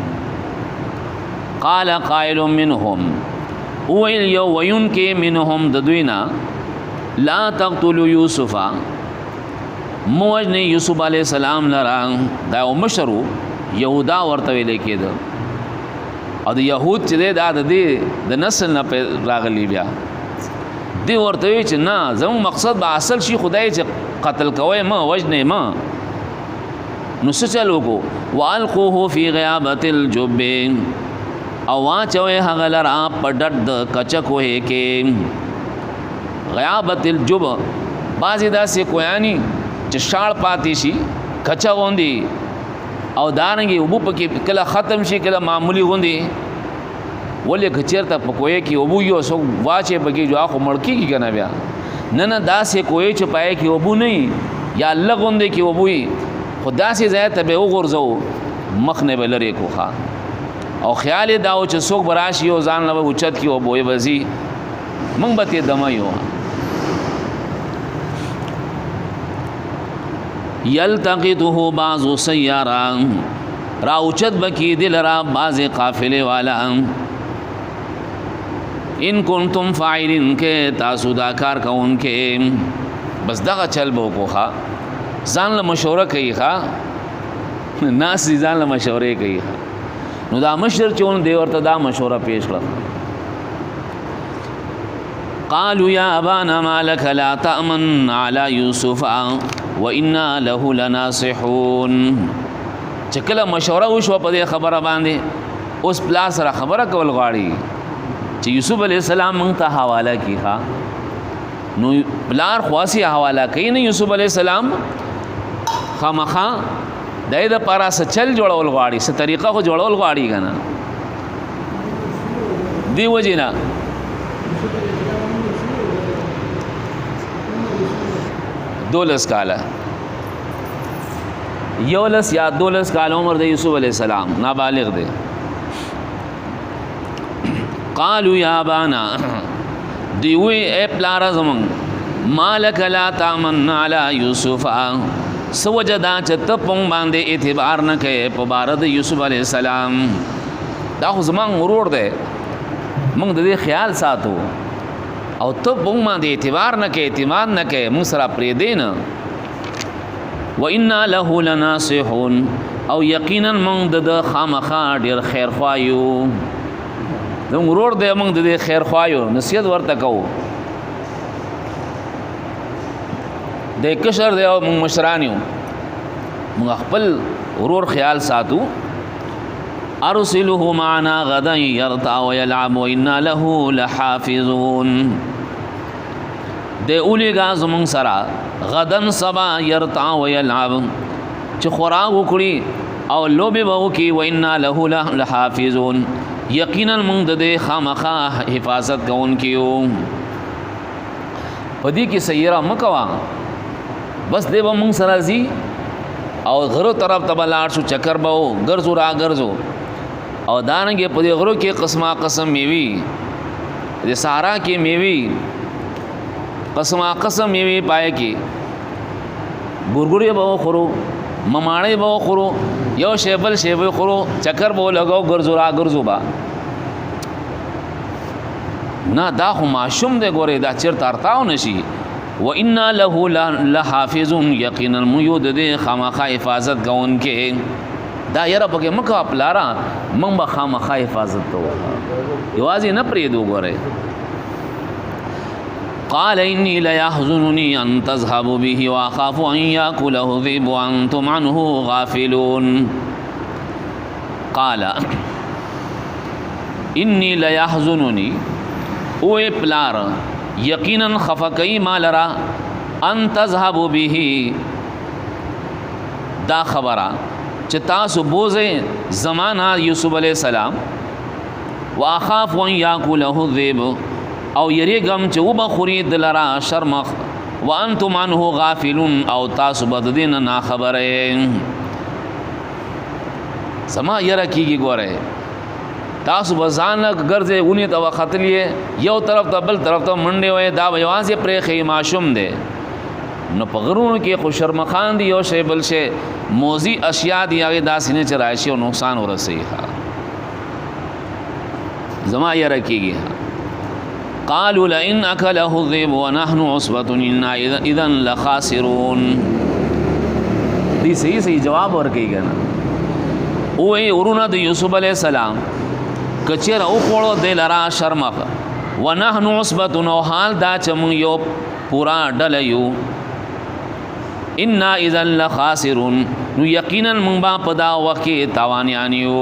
قال قائل منهم ويل وينكي منهم ددوینا لا تقتلوا يوسف موجن یوسف علیہ السلام لرا دا مشرو یهودا ورته ویل کېده او د يهود چې دا د نسل نه راغلی بیا دی ورته وی چې نه زمو مقصد به اصل شي خدای چې قتل کوي ما وجنه ما نو څه چلو کو والقوه فی غیابت الجب او واچوي هغه لرا په ډډ د کچکو کې غیابت الجب بازی داسې کویانی چې شاړ پاتې شي کچا غوندي او دانګي وبو پکې کله ختم شي کله معمولی غوندي ولې کچیرته په کوی کې وبو یو سو واچې پکې جو اخو مړکی کې کنه بیا نه داسې کوی چې پای کې وبو نه یا الله غوندي کې وبوي خدا سي ځای ته به وګورځو مخ نه بلری کوخه او خیال داو چې څوک براشي او ځان له اوچت کې وبوي وزي مونږ به ته دمایو یلتقطه بعض سیارا راوچت بکی دل را بعض قافلے والا ان کنتم فاعلین کے تاسو دا کار کون کے بس دغه چل بو کوخه ځان له مشوره کوي ښا ناس ځان له مشوره کوي نو دا مشر چون دی ورته دا مشوره پیش کړه قالوا يا ابانا ما لك لا تأمن على يوسف وإنا له لناصحون چکله مشوره وشو په دې خبره باندې اوس پلا سره خبره کول غواړي چې یوسف علی السلام مونږ ته حواله کیخه نو بلار خواسی حواله کوي نه یوسف علی السلام خامخا دای د پارا سچل جوړول غواړي س طریقه خو جوړول غواړي کنه دی وجینا دولس کاله یولس یا دولس کال عمر د یوسف علیہ السلام نابالغ دے قالوا یا بانا دیوی اے پلارا زمان مالک لا تامن علی یوسف سوجدا چت پون باندې اعتبار نه کوي په بار د یوسف علیہ السلام دا خو زمان غرور ده موږ د دې خیال ساتو او ته موږ باندې اعتبار نه کې اعتماد نه کې موږ سره پرې دی نه وإنا له لناصحون او یقینا موږ د خامخا ډیر خیر خوایو زموږ ورور دی موږ د خیر خوایو نصیحت ورته کوو د کشر دی او موږ مشران یو موږ خپل ورور خیال ساتو ارسله معنا غدا يرتع ويلعب وإنا له لحافظون د اولیګا زمون سرا غدن سبا يرتع ويلعب چې خوراک وکړي او لوبه وو کی وإنا له لحافظون یقینا موږ د خامخا حفاظت کوونکیو پدې کې سیرا مکوا بس دیو موږ سره زی او غرو طرف ته بلاړ شو چکر بو ګرځو را ګرځو او دانګه په دې غرو کې قسمه قسم میوي د سارا کې میوي قسمه قسم میوي پای کې ګورګوري به خورو مماړې به خورو یو شیبل شیبه خورو چکر به لګاو ګرځو را ګرځو با نه دا خو ماشوم دې ګوري دا چیرته ارتاو نشي وإنا له لحافظون یقینا موجود دې خامخا حفاظت کوونکې دا یره پکې مکه پلارا موږ به خامخا حفاظت کوو یوازې نه پرېدو ګوره قال إني ليحزنني أن تذهبوا به وأخاف أن يأكله الذئب وأنتم عنه غافلون قال إني ليحزنني اوے پلار یقینا خفقی مالرا ان تذهبوا به دا خبره چې تاسو بوزه زمانہ یوسف علیہ السلام واخاف ان یاکله الذئب او یریګم چې وبخوري دلرا شرمخ وانتم عنه غافلون او تاسو بددین نه خبره سما یره کیږي ګوره تاسو بزان ګرځي اونې ته وختلې یو طرف ته بل طرف ته منډه وې دا یوازې پرې خې ماشوم دی نو په غرونو کې خو شرمخان دی یو شی بل شی موزی اشیاء دی هغه داسې نه چرایشي او نقصان ورسي زما یې رکیږي قالوا لئن اكله الذئب ونحن عصبة إنا اذا لخاسرون دې صحیح جواب ورکړي کنه اوه ورونه د یوسف علی السلام کچیر او خوړو د لرا شرمخ ونحن عصبة نو حال دا چم یو پورا ډل یو ان اذا لخاسرون نو یقینا من با پدا وکي تاوانیانیو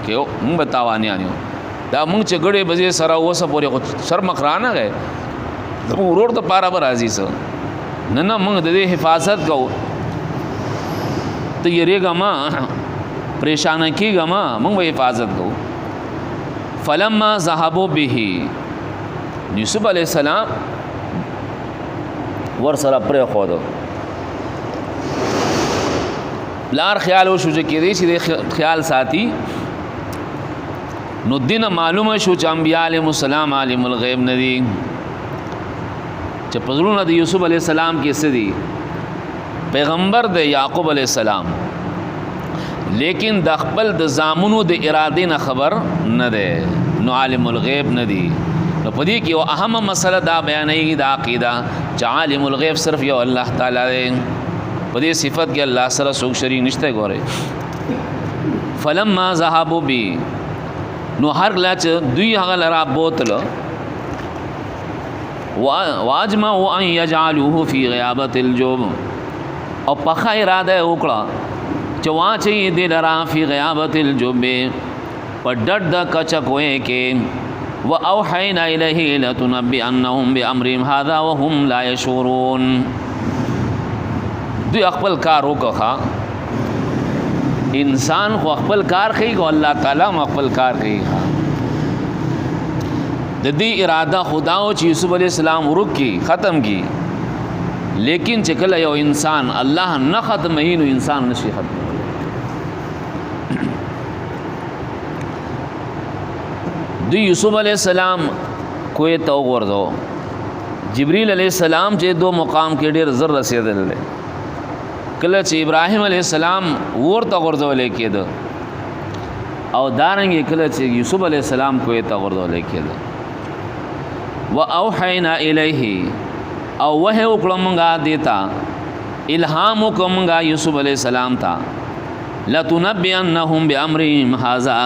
کېو من به تاوانیانیو دا مونږ چې ګړې بځې سره اوسه پورې شرمخ رانه غي زموږ ورور ته پاره به راځي سه نه نه مونږ د دې حفاظت کوو ته یریږه ما پریشان کیږه ما مونږ به حفاظت کوو فلما ذهبوا به یوسف علیہ السلام ور سره پرې خو دو لار خیال وشو چې کېدې چې خیال ساتي نو دینه معلومه شو چې انبیاء علیهم السلام عالم الغیب ندي چې پزړونه د یوسف علی السلام کې سدي پیغمبر د یعقوب علی السلام لیکن د خپل د زامنو د اراده نه خبر نه ده نو عالم الغیب ندي نو پدې کې یو اهم مسله دا بیانېږي د عقیده چې عالم الغیب صرف یو الله تعالی دی پدې صفت کې الله سره څوک شریک نشته ګوره فلما ذهبوا بي نو هر لاچ دوی هغه لرا بوتل واجمعوا ان يجعلوه في غيابه الجوب او په اراده وکړه چې واچي دې لرا فی غیابه الجوب په ډډ د کچ کوې کې واوحینا الیه لتنبئنهم بامرهم هذا وهم لا يشعرون دوی خپل کار وکړه انسان خو خپل کار کوي او الله تعالی خپل کار کوي د دې اراده خدا او چې یوسف علی السلام ورکی ختم کی لیکن چې کله یو انسان الله نه ختمه نو انسان نشي ختم د یوسف علی السلام کوی تو ورځو جبرئیل علی السلام چې دو مقام کې ډیر زر رسیدل کله چې ابراهیم علیه السلام ورته غورځولې کېده او دارنګ کله چې یوسف علیه السلام کوی ته غورځولې کېده واوحینا الیه او وحی وکړو مونږه دیتا الهام وکړو مونږه یوسف علیہ السلام ته لتنبئنهم بامرهم هذا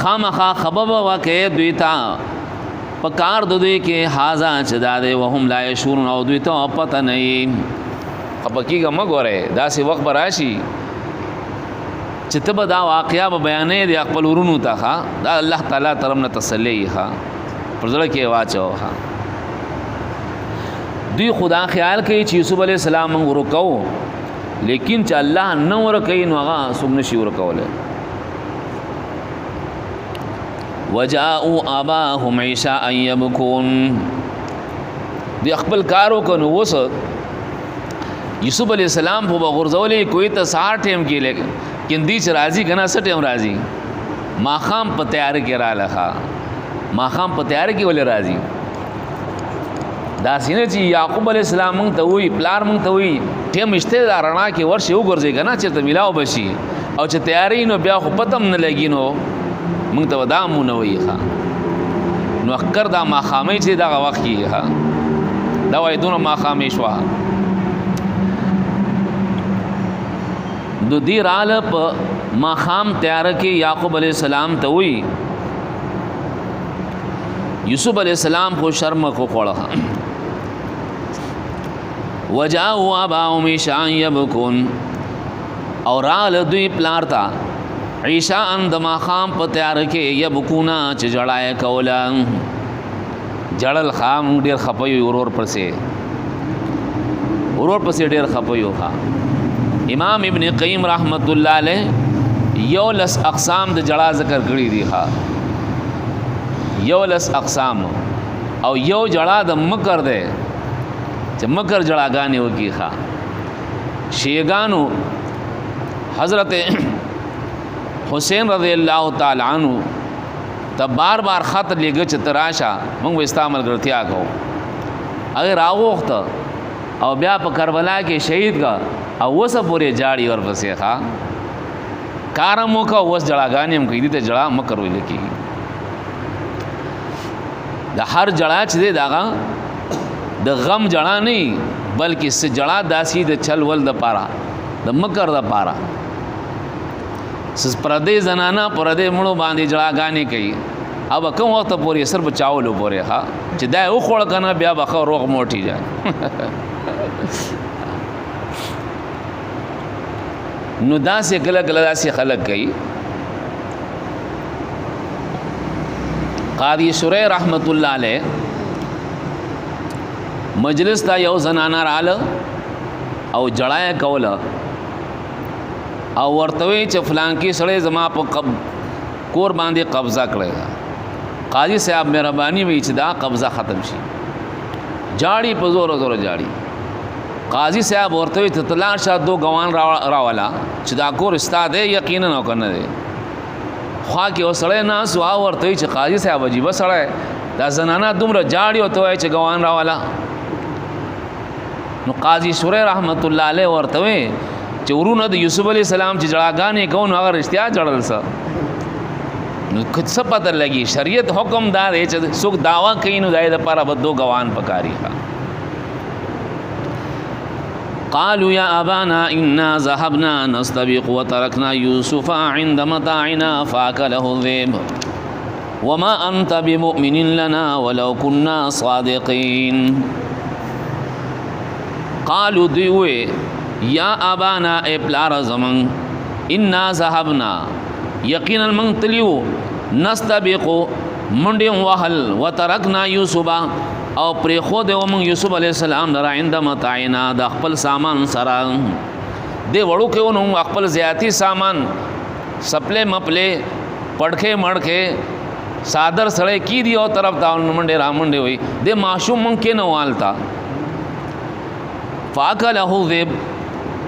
خامخا خبر وکړه دوی ته پکار دوی کې هاذا چدا دے وهم لا یشورون او دوی ته پته نه خپکیګه مګوره دا سی وخت براشي چې تب دا واقعیا به بیانې دی خپل ورونو ته دا الله تعالی طرف نه تسلی ها پرځل کې واچو ها دوی خدا خیال کوي چې یوسف علی السلام موږ ورکو لیکن چې الله نو ورکوي نو هغه څوک نشي ورکوله وجاءوا اباهم عشاء يبكون دی خپل کارو کنو وس یوسف علی السلام په غرزولې کوئی ته سار ټیم کې لګ کیندی چې راضی کنا سټیم راضی ماخام په تیار کې را لخوا ماخام په تیار کې ولې راضی دا سینه چې یعقوب علی السلام مونږ ته وی پلار مونږ ته وی ټیم اشته دا رڼا کې ورشي وګرځي کنه چې ته ملاو بشي او چې تیاری نو بیا خو پتم نه لګی نو مونږ ته ودا مونږ وی ښا نو اکر دا ماخامې چې دا وخت کې ها دا وای دونه ماخامې شو دو دی رال په ماخام تیار کې یعقوب علیہ السلام ته وی یوسف علیہ السلام کو شرم کو خوړه وجاءوا اباهم عشاء يبكون اور رال دوی پلار تا عشاء د ماخام په تیار کې یبکونا چې جړای کولا جړل خام ډیر خپوي ورور پسې ډیر خپوي ها امام ابن قیم رحمت الله علیه یو لس اقسام د جړا ذکر کړی دی ها یو لس اقسام او یو جړا د مکر دی چې مکر جړاګانې وکي ها شیګانو حضرت حسین رضی الله تعالی عنہ ته بار بار خط لګ چې تراشا موږ استعمال ګرځیا کو اگر راوخت او بیا په کربلا کې شهید کا او وسه پورې جاړي ورپسې ښا کارمو کا وس جړاګانې هم کوي دې جړا مکر ویل کی د هر جړا چې دی داغه د غم جړا نه بلکې س جړا داسي د چل ول د پارا د مکر د پارا سس پردې زنانا پردې مړو باندې جړاګانې کوي अब کوم وخت پورې سر بچاولو پورې ها چې دا او خړ کنه بیا بخ روغ موټی ځای نو داسې کله کله داسې خلق کوي قاضی شریح رحمت الله علیه مجلس تا یو زنانا رااله او جړای کوله او ورتوي چې فلان کې سړی زما په کور باندې قبضه کړی قاضی صاحب مهرباني وی چې دا قبضه ختم شي جاړي په زور زور جاړي قاضی صاحب ورته ته تلار شاه دو غوان راوالا چې دا کور استاد یقینا نو کنه دی خوا کې وسړی نه سوا ورته چې قاضی صاحب عجیب سړی دا زنانا دومره جاړي او ته چې غوان راوالا نو قاضی شریح رحمت الله علیه ورته چې ورونه د یوسف علی السلام چې جړاګانې کوو نو هغه رښتیا جړل څه نو څه پته لګي شریعت حکم دا دی چې څوک داوا کوي نو دای د لپاره به دو غوان پکاري قالوا يا ابانا انا ذهبنا نستبق وتركنا يوسف عند متاعنا فاكله الذئب وما انت بمؤمن لنا ولو كنا صادقين قالوا دیوه یا ابانا اے پلار زمن انا ذهبنا یقینا من تلیو نستبقو منډم وهل وترکنا یوسف او پر خود ومن یوسف علی السلام در عند متاعنا د خپل سامان سره دی وړو کې ونو خپل زیاتی سامان سپلې مپلې پړخې مړخې صادر سړې کی دی او طرف دا منډه را منډه وي د معشوم من کې نه والتا فاکله ذب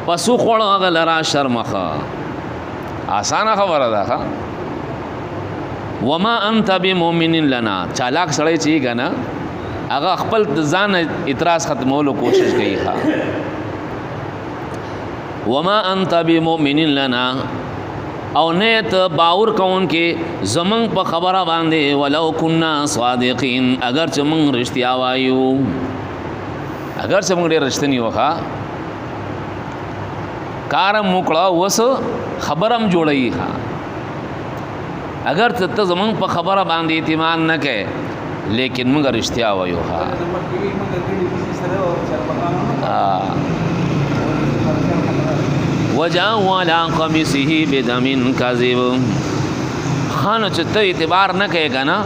پسو خوړ غلرا شرمخه آسانه خبره ده وما انت بمؤمن لنا چالاک سړی چی کنه هغه خپل ځان اعتراض ختمولو کوشش کوي وما انت بمؤمن لنا او نه ته باور کون کې زمون په خبره باندې ولو كنا صادقین اگر چې موږ رښتیا وایو اگر چې موږ ډېر رښتینی وخا کارم وکړه وس خبرم جوړی ها اگر ته زمون په خبره باندې اعتماد نه کې لیکن موږ رښتیا وایو ها وجاءوا على قميصه بدم كذب خانه چې ته اعتبار نه کوي کنه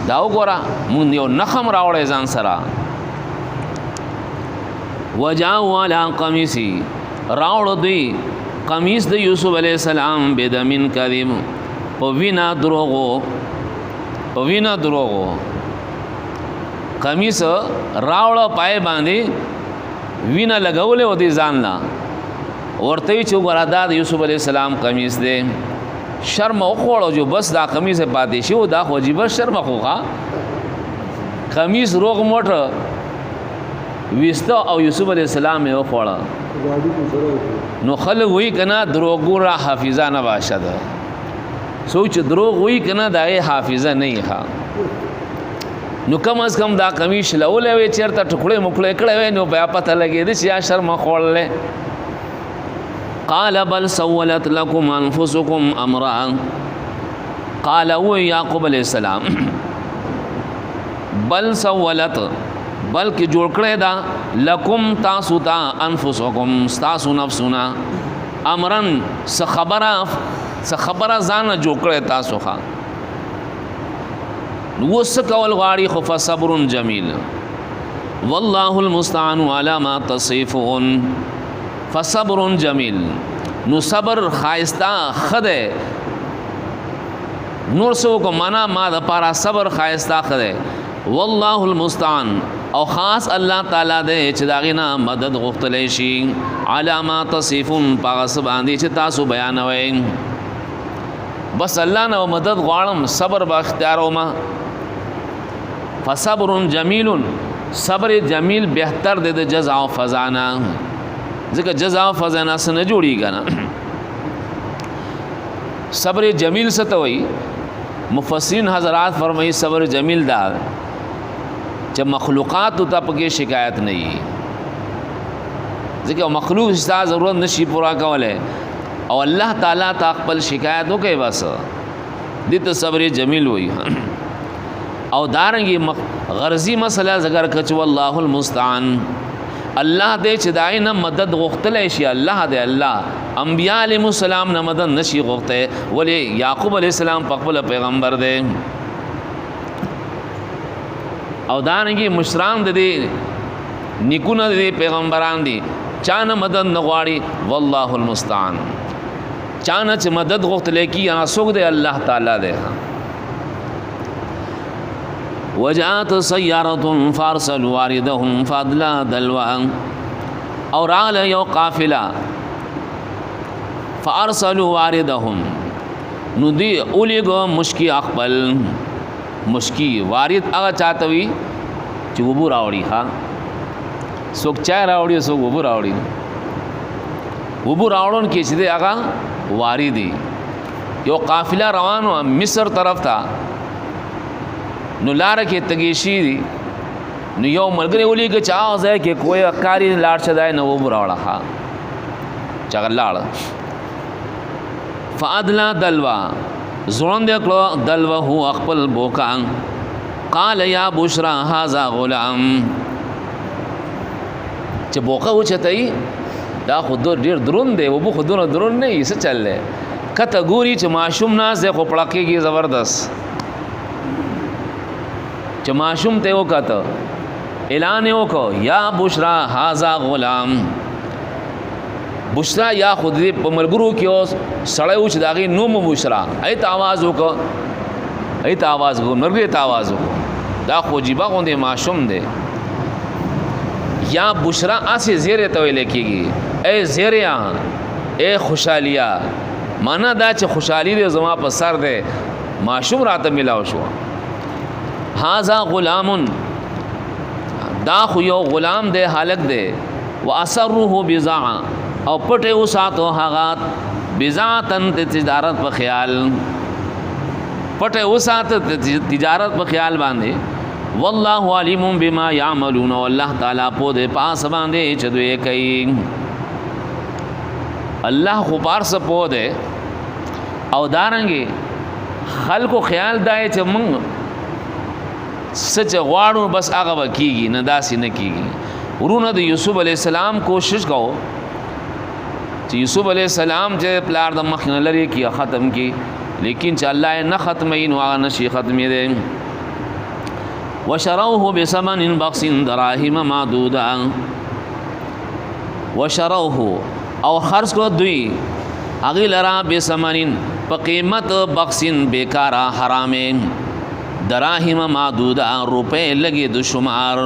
دا وګوره مونږ یو نخم راوړې ځان سره وجاءوا على قميصه راوړ دوی قمیص د یوسف علی السلام بدم كذب په وینا دروغو قمیص راوړ پای باندې وینا لګولې و دي ځان لا ورته چې ګرادا د یوسف علی السلام قمیص دی شرم او خوړو جو بس دا قمیص پاتې شو دا خو جیب شرم خوغه قمیص روغ موټر وستا او یوسف علی السلام یې خوړه نو خلک وی کنا دروغ را حافظه نه باشد سوچ دروغ وی کنا دای حافظه نه ښه نو کم از کم دا قمیص لولې وی چیرته ټکړې مکړې کړې وی نو بیا پته لګې دې چې شرم خوړلې قال بل سولت لكم انفسكم امرا قال هو يعقوب عليه السلام بل سولت بلکې جوړ کړی دا لکم تاسو ته انفسکم تاسو نفسنا امرن س خبره ځان جوړ کړی تاسو ښا وس کول غاړي خو فصبر جمیل والله المستعان على ما تصفون فصبر جمیل نو صبر خایستا خده نور سو کو معنا ما د پارا صبر خایستا خده والله المستعان او خاص الله تعالی دې چې داغینا مدد غوښتلې شي علامات تصفون پاغس باندې چې تاسو بیانوي بس الله نو مدد غواړم صبر با اختیارو ما فصبر جمیل صبر جمیل بهتر دې د جزاء او فزانا ځکه جزاء او فزانا سره جوړی کنه صبر جمیل څه ته وایي مفسرین حضرات فرمایي صبر جمیل دا چې مخلوقات ته پکې شکایت نه وي ځکه مخلوق ستاسو ضرورت نشي پورا کوله او الله تعالی ته خپل شکایت وکي بس دې ته صبر جمیل وایي او دارنګي غرضی مسله ذکر کچ والله المستعان الله دې چې داینه مدد غوښتلې شي الله دې الله انبیاء علیهم السلام نه مدد نشي غوښته ولی یعقوب علیہ السلام خپل پیغمبر دې او دانګي مشران دې نیکونه دې پیغمبران دي چانه مدد نغواړي والله المستعان چانه چې مدد غوښتلې کی اسوګ دې الله تعالی دې وجاءت سيارة فارسلوا واردهم فادلا دلوا اور على یو قافله فارسلوا واردهم ندی اولیگو مشکی اخبل مشکی وارد هغه چاته وی چې وبو راوړي ها څوک چا راوړي څوک وبو راوړي وبو راوړون کې چې هغه واردي یو قافله روانو مصر طرف ته نو لار کې تګیشي دي نو یو ملګری ولېږه چې هغه ځای کې کوی کاری لاړ شدای نو وبو راوړه ها چغلاړ فادلا دلوا زړون دې کړو دلوا هو خپل بوکان قال یا بشرا هذا غلام چې بوکا و چتای دا خود ډیر درون دی وبو خودونه درون نه یې څه چلله کته ګوري چې ماشوم ناز دې خو پړکیږي زبردست چې ماشوم ته وکاته اعلان وکړو یا بشرا هاذا غلام بشرا یا خود دې په ملګرو کې اوس سړی و چې داغي نوم بشرا ایت आवाज وکړه ایت आवाज وکړه مرګ ته आवाज وکړه دا خو جيبه غوندې ماشوم دی یا بشرا اسه زیره ته ویل کېږي اے زیریا اے خوشالیا معنا دا چې خوشحالي دې زما په سر دی ماشوم راته ملاو شو هاذا غلام دا خو یو غلام دی حالک دی واسره بضاعه او پټه وساتو هغه بذاتن تجارت په خیال پټه وسات تجارت په خیال باندې والله علیم بما يعملون والله تعالی په دې پاس باندې چې دوی کوي الله خو بار سپو دے او دارنګي خلکو خیال دای چې موږ سچ غواړو بس هغه وکیږي نه داسې نه کیږي ورونه د یوسف علی السلام کوشش کو چې یوسف علی السلام چې پلار د مخ نه لري کی ختم کی لیکن چې الله نه ختمین او هغه نشي ختمې دي وشروه بثمن بخس دراهم معدوده وشروه او خرج کو دوی اغه لرا بثمن په قیمت بخسن بیکارا حرامین دراهم معدوده روپے لګي د شمار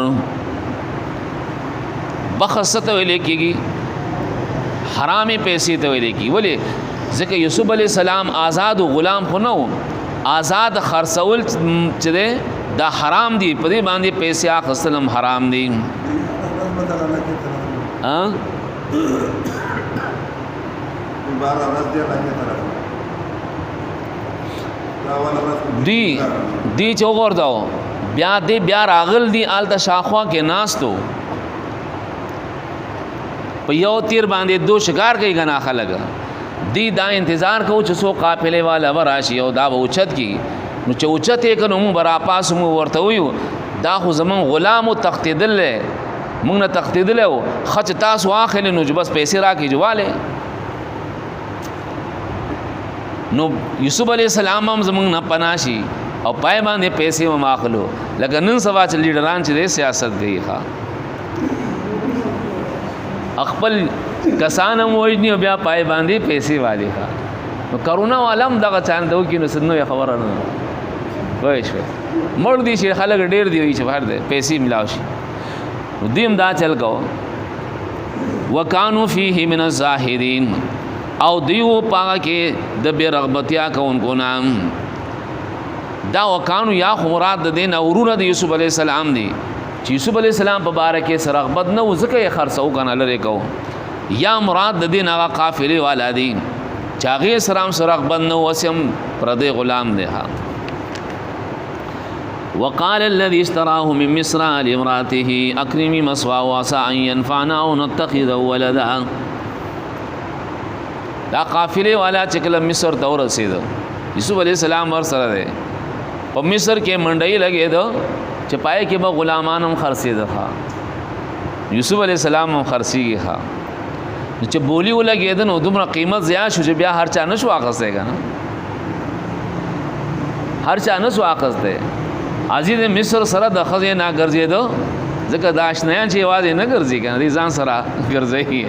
بخست ویلې کیږي حرامي پیسې ته ویلې کی ولې ځکه یوسف علی السلام آزاد غلام خو نو آزاد خرڅول چې دا حرام دي په دې باندې پیسې اخستلم حرام دي دی چوغور داو بیا راغل دی آلتا شاخوا کې ناستو په یو تیر باندې دو شکار کوي غنا خلک دی دا انتظار کو چې سو قافله والا وراشي او دا اوچت کی نو چې اوچت یې کنو مو برا پاس مو ورته ویو دا خو زمون غلام تختیدل مونږ نه تختیدل او خچ تاسو اخل نو بس پیسې راکې جواله نو یوسف علی السلام هم زمون نه پناشي او پای باندې پیسې و ماخلو لکه نن سوا چې لیډران چې سیاست کوي ښا خپل کسانم وایي بیا پای باندې پیسې والی ښا نو کرونا عالم دغه چاندو کې نو سنو خبره نه وای شو مړ دي چې خلک ډیر دی چې بهر دي پیسې ملاو شي دیم دا چل کو وکانو فیه من الزاهدین او دیو پاگا کې د بے رغبتیا کونکو نام دا وکانو یا خمرات د دین اورونه د یوسف علیہ السلام دی چې یوسف علیہ السلام په باره کې سرغبت نه وزکه یې خرڅو کنه لری کو یا مراد د دین هغه قافله والا دی چاغي سلام سرغبت نه وسم پر د غلام دی ها وقال الذي اشتراه من مصر لامراته اكرمي مثواه وعسى ان ينفعنا او نتخذه ولدا دا قافله والا چکل مصر ته ورسید یوسف علی السلام ور سره ده په مصر کې منډای لګې دو چې پای کې به غلامانم خرڅې ده یوسف علی السلام هم خرڅېږي ها چې بولی ولګې ده نو دومره قیمت زیات شو چې بیا هر چا نشو اخستې کنه هر چا نشو اخسته عزیز مصر سره د خزې نه ګرځې دو ځکه دا آشنایان چې واځي نه ګرځي کنه دې ځان سره ګرځي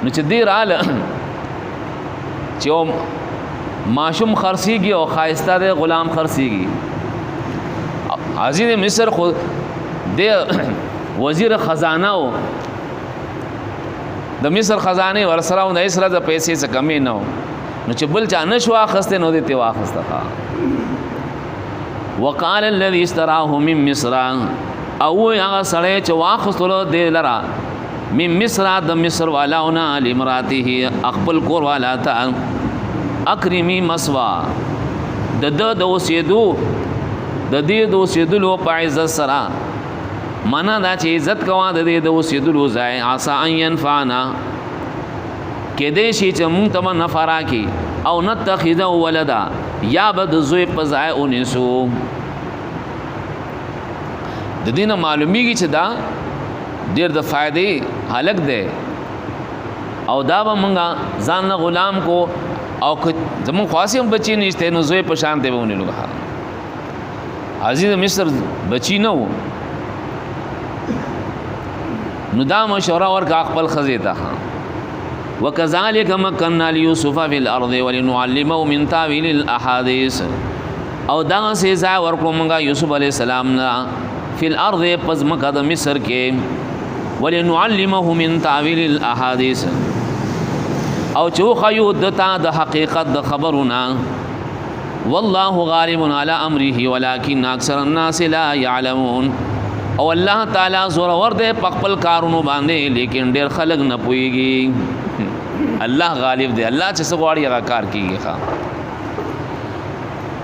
نو چې دی رااله چې ماشوم خرڅيږي او خایسته د غلام خرڅيږي عزیز مصر خو د وزیر خزانه او د مصر خزانه ورسره او د اسره د پیسې څخه کمی نه نو چې بل چا نشو اخسته نو دې ته واخسته وقال الذي اشتراه من مصر او هغه سړی چې واخستلو دی لرا من مصر د مصر والاونا لامراته خپل کور والا ته اکرمی مسوا د اوسېدو د دې د اوسېدلو په عزت سره معنا دا چې عزت کوا د دې د اوسېدلو ځای عسى ان ينفعنا کې دې شي چې مونږ ته نفع راکړي او نتخذ ولدا یا بد زوی په ځای اونیسو د دې نه معلومیږي چې دا ډیر د فائدې حلق ده او دا به مونږه ځان نه غلام کو او زمون خاصم بچی نشته نو زوی په شان دی ونه لګه عزیز مصر بچی نه وو نو دا مشوره ورکا خپل خزیته وکذالک مکننا لیوسف فی الارض ولنعلمه من تاویل الاحاديث او دا سه ځای ورکو مونږه یوسف علی السلام نه فی الارض پس مکه د مصر کې ولنعلمه من تعویل الاحاديث او چو خیو دتا د حقیقت د خبرنا والله غالب على امره ولكن اکثر الناس لا يعلمون او الله تعالی زور ور دے پخپل کارونو باندې لیکن ډیر خلق نه پويږي الله غالب دی الله چې څه غواړي هغه کار کوي ښا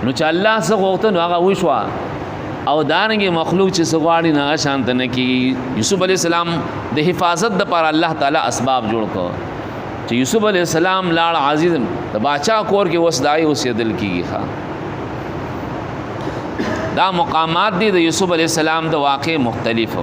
نو چې الله څه غوښته نو هغه وشو او دانګي مخلوق چې څه غواړي نه شانت نه کوي یوسف علی السلام د حفاظت د پر الله تعالی اسباب جوړ کړ چې یوسف علی السلام لاړ عزیز د باچا کور کې وسدای اوسېدل کیږي ښا دا مقامات دي د یوسف علی السلام د واقع مختلف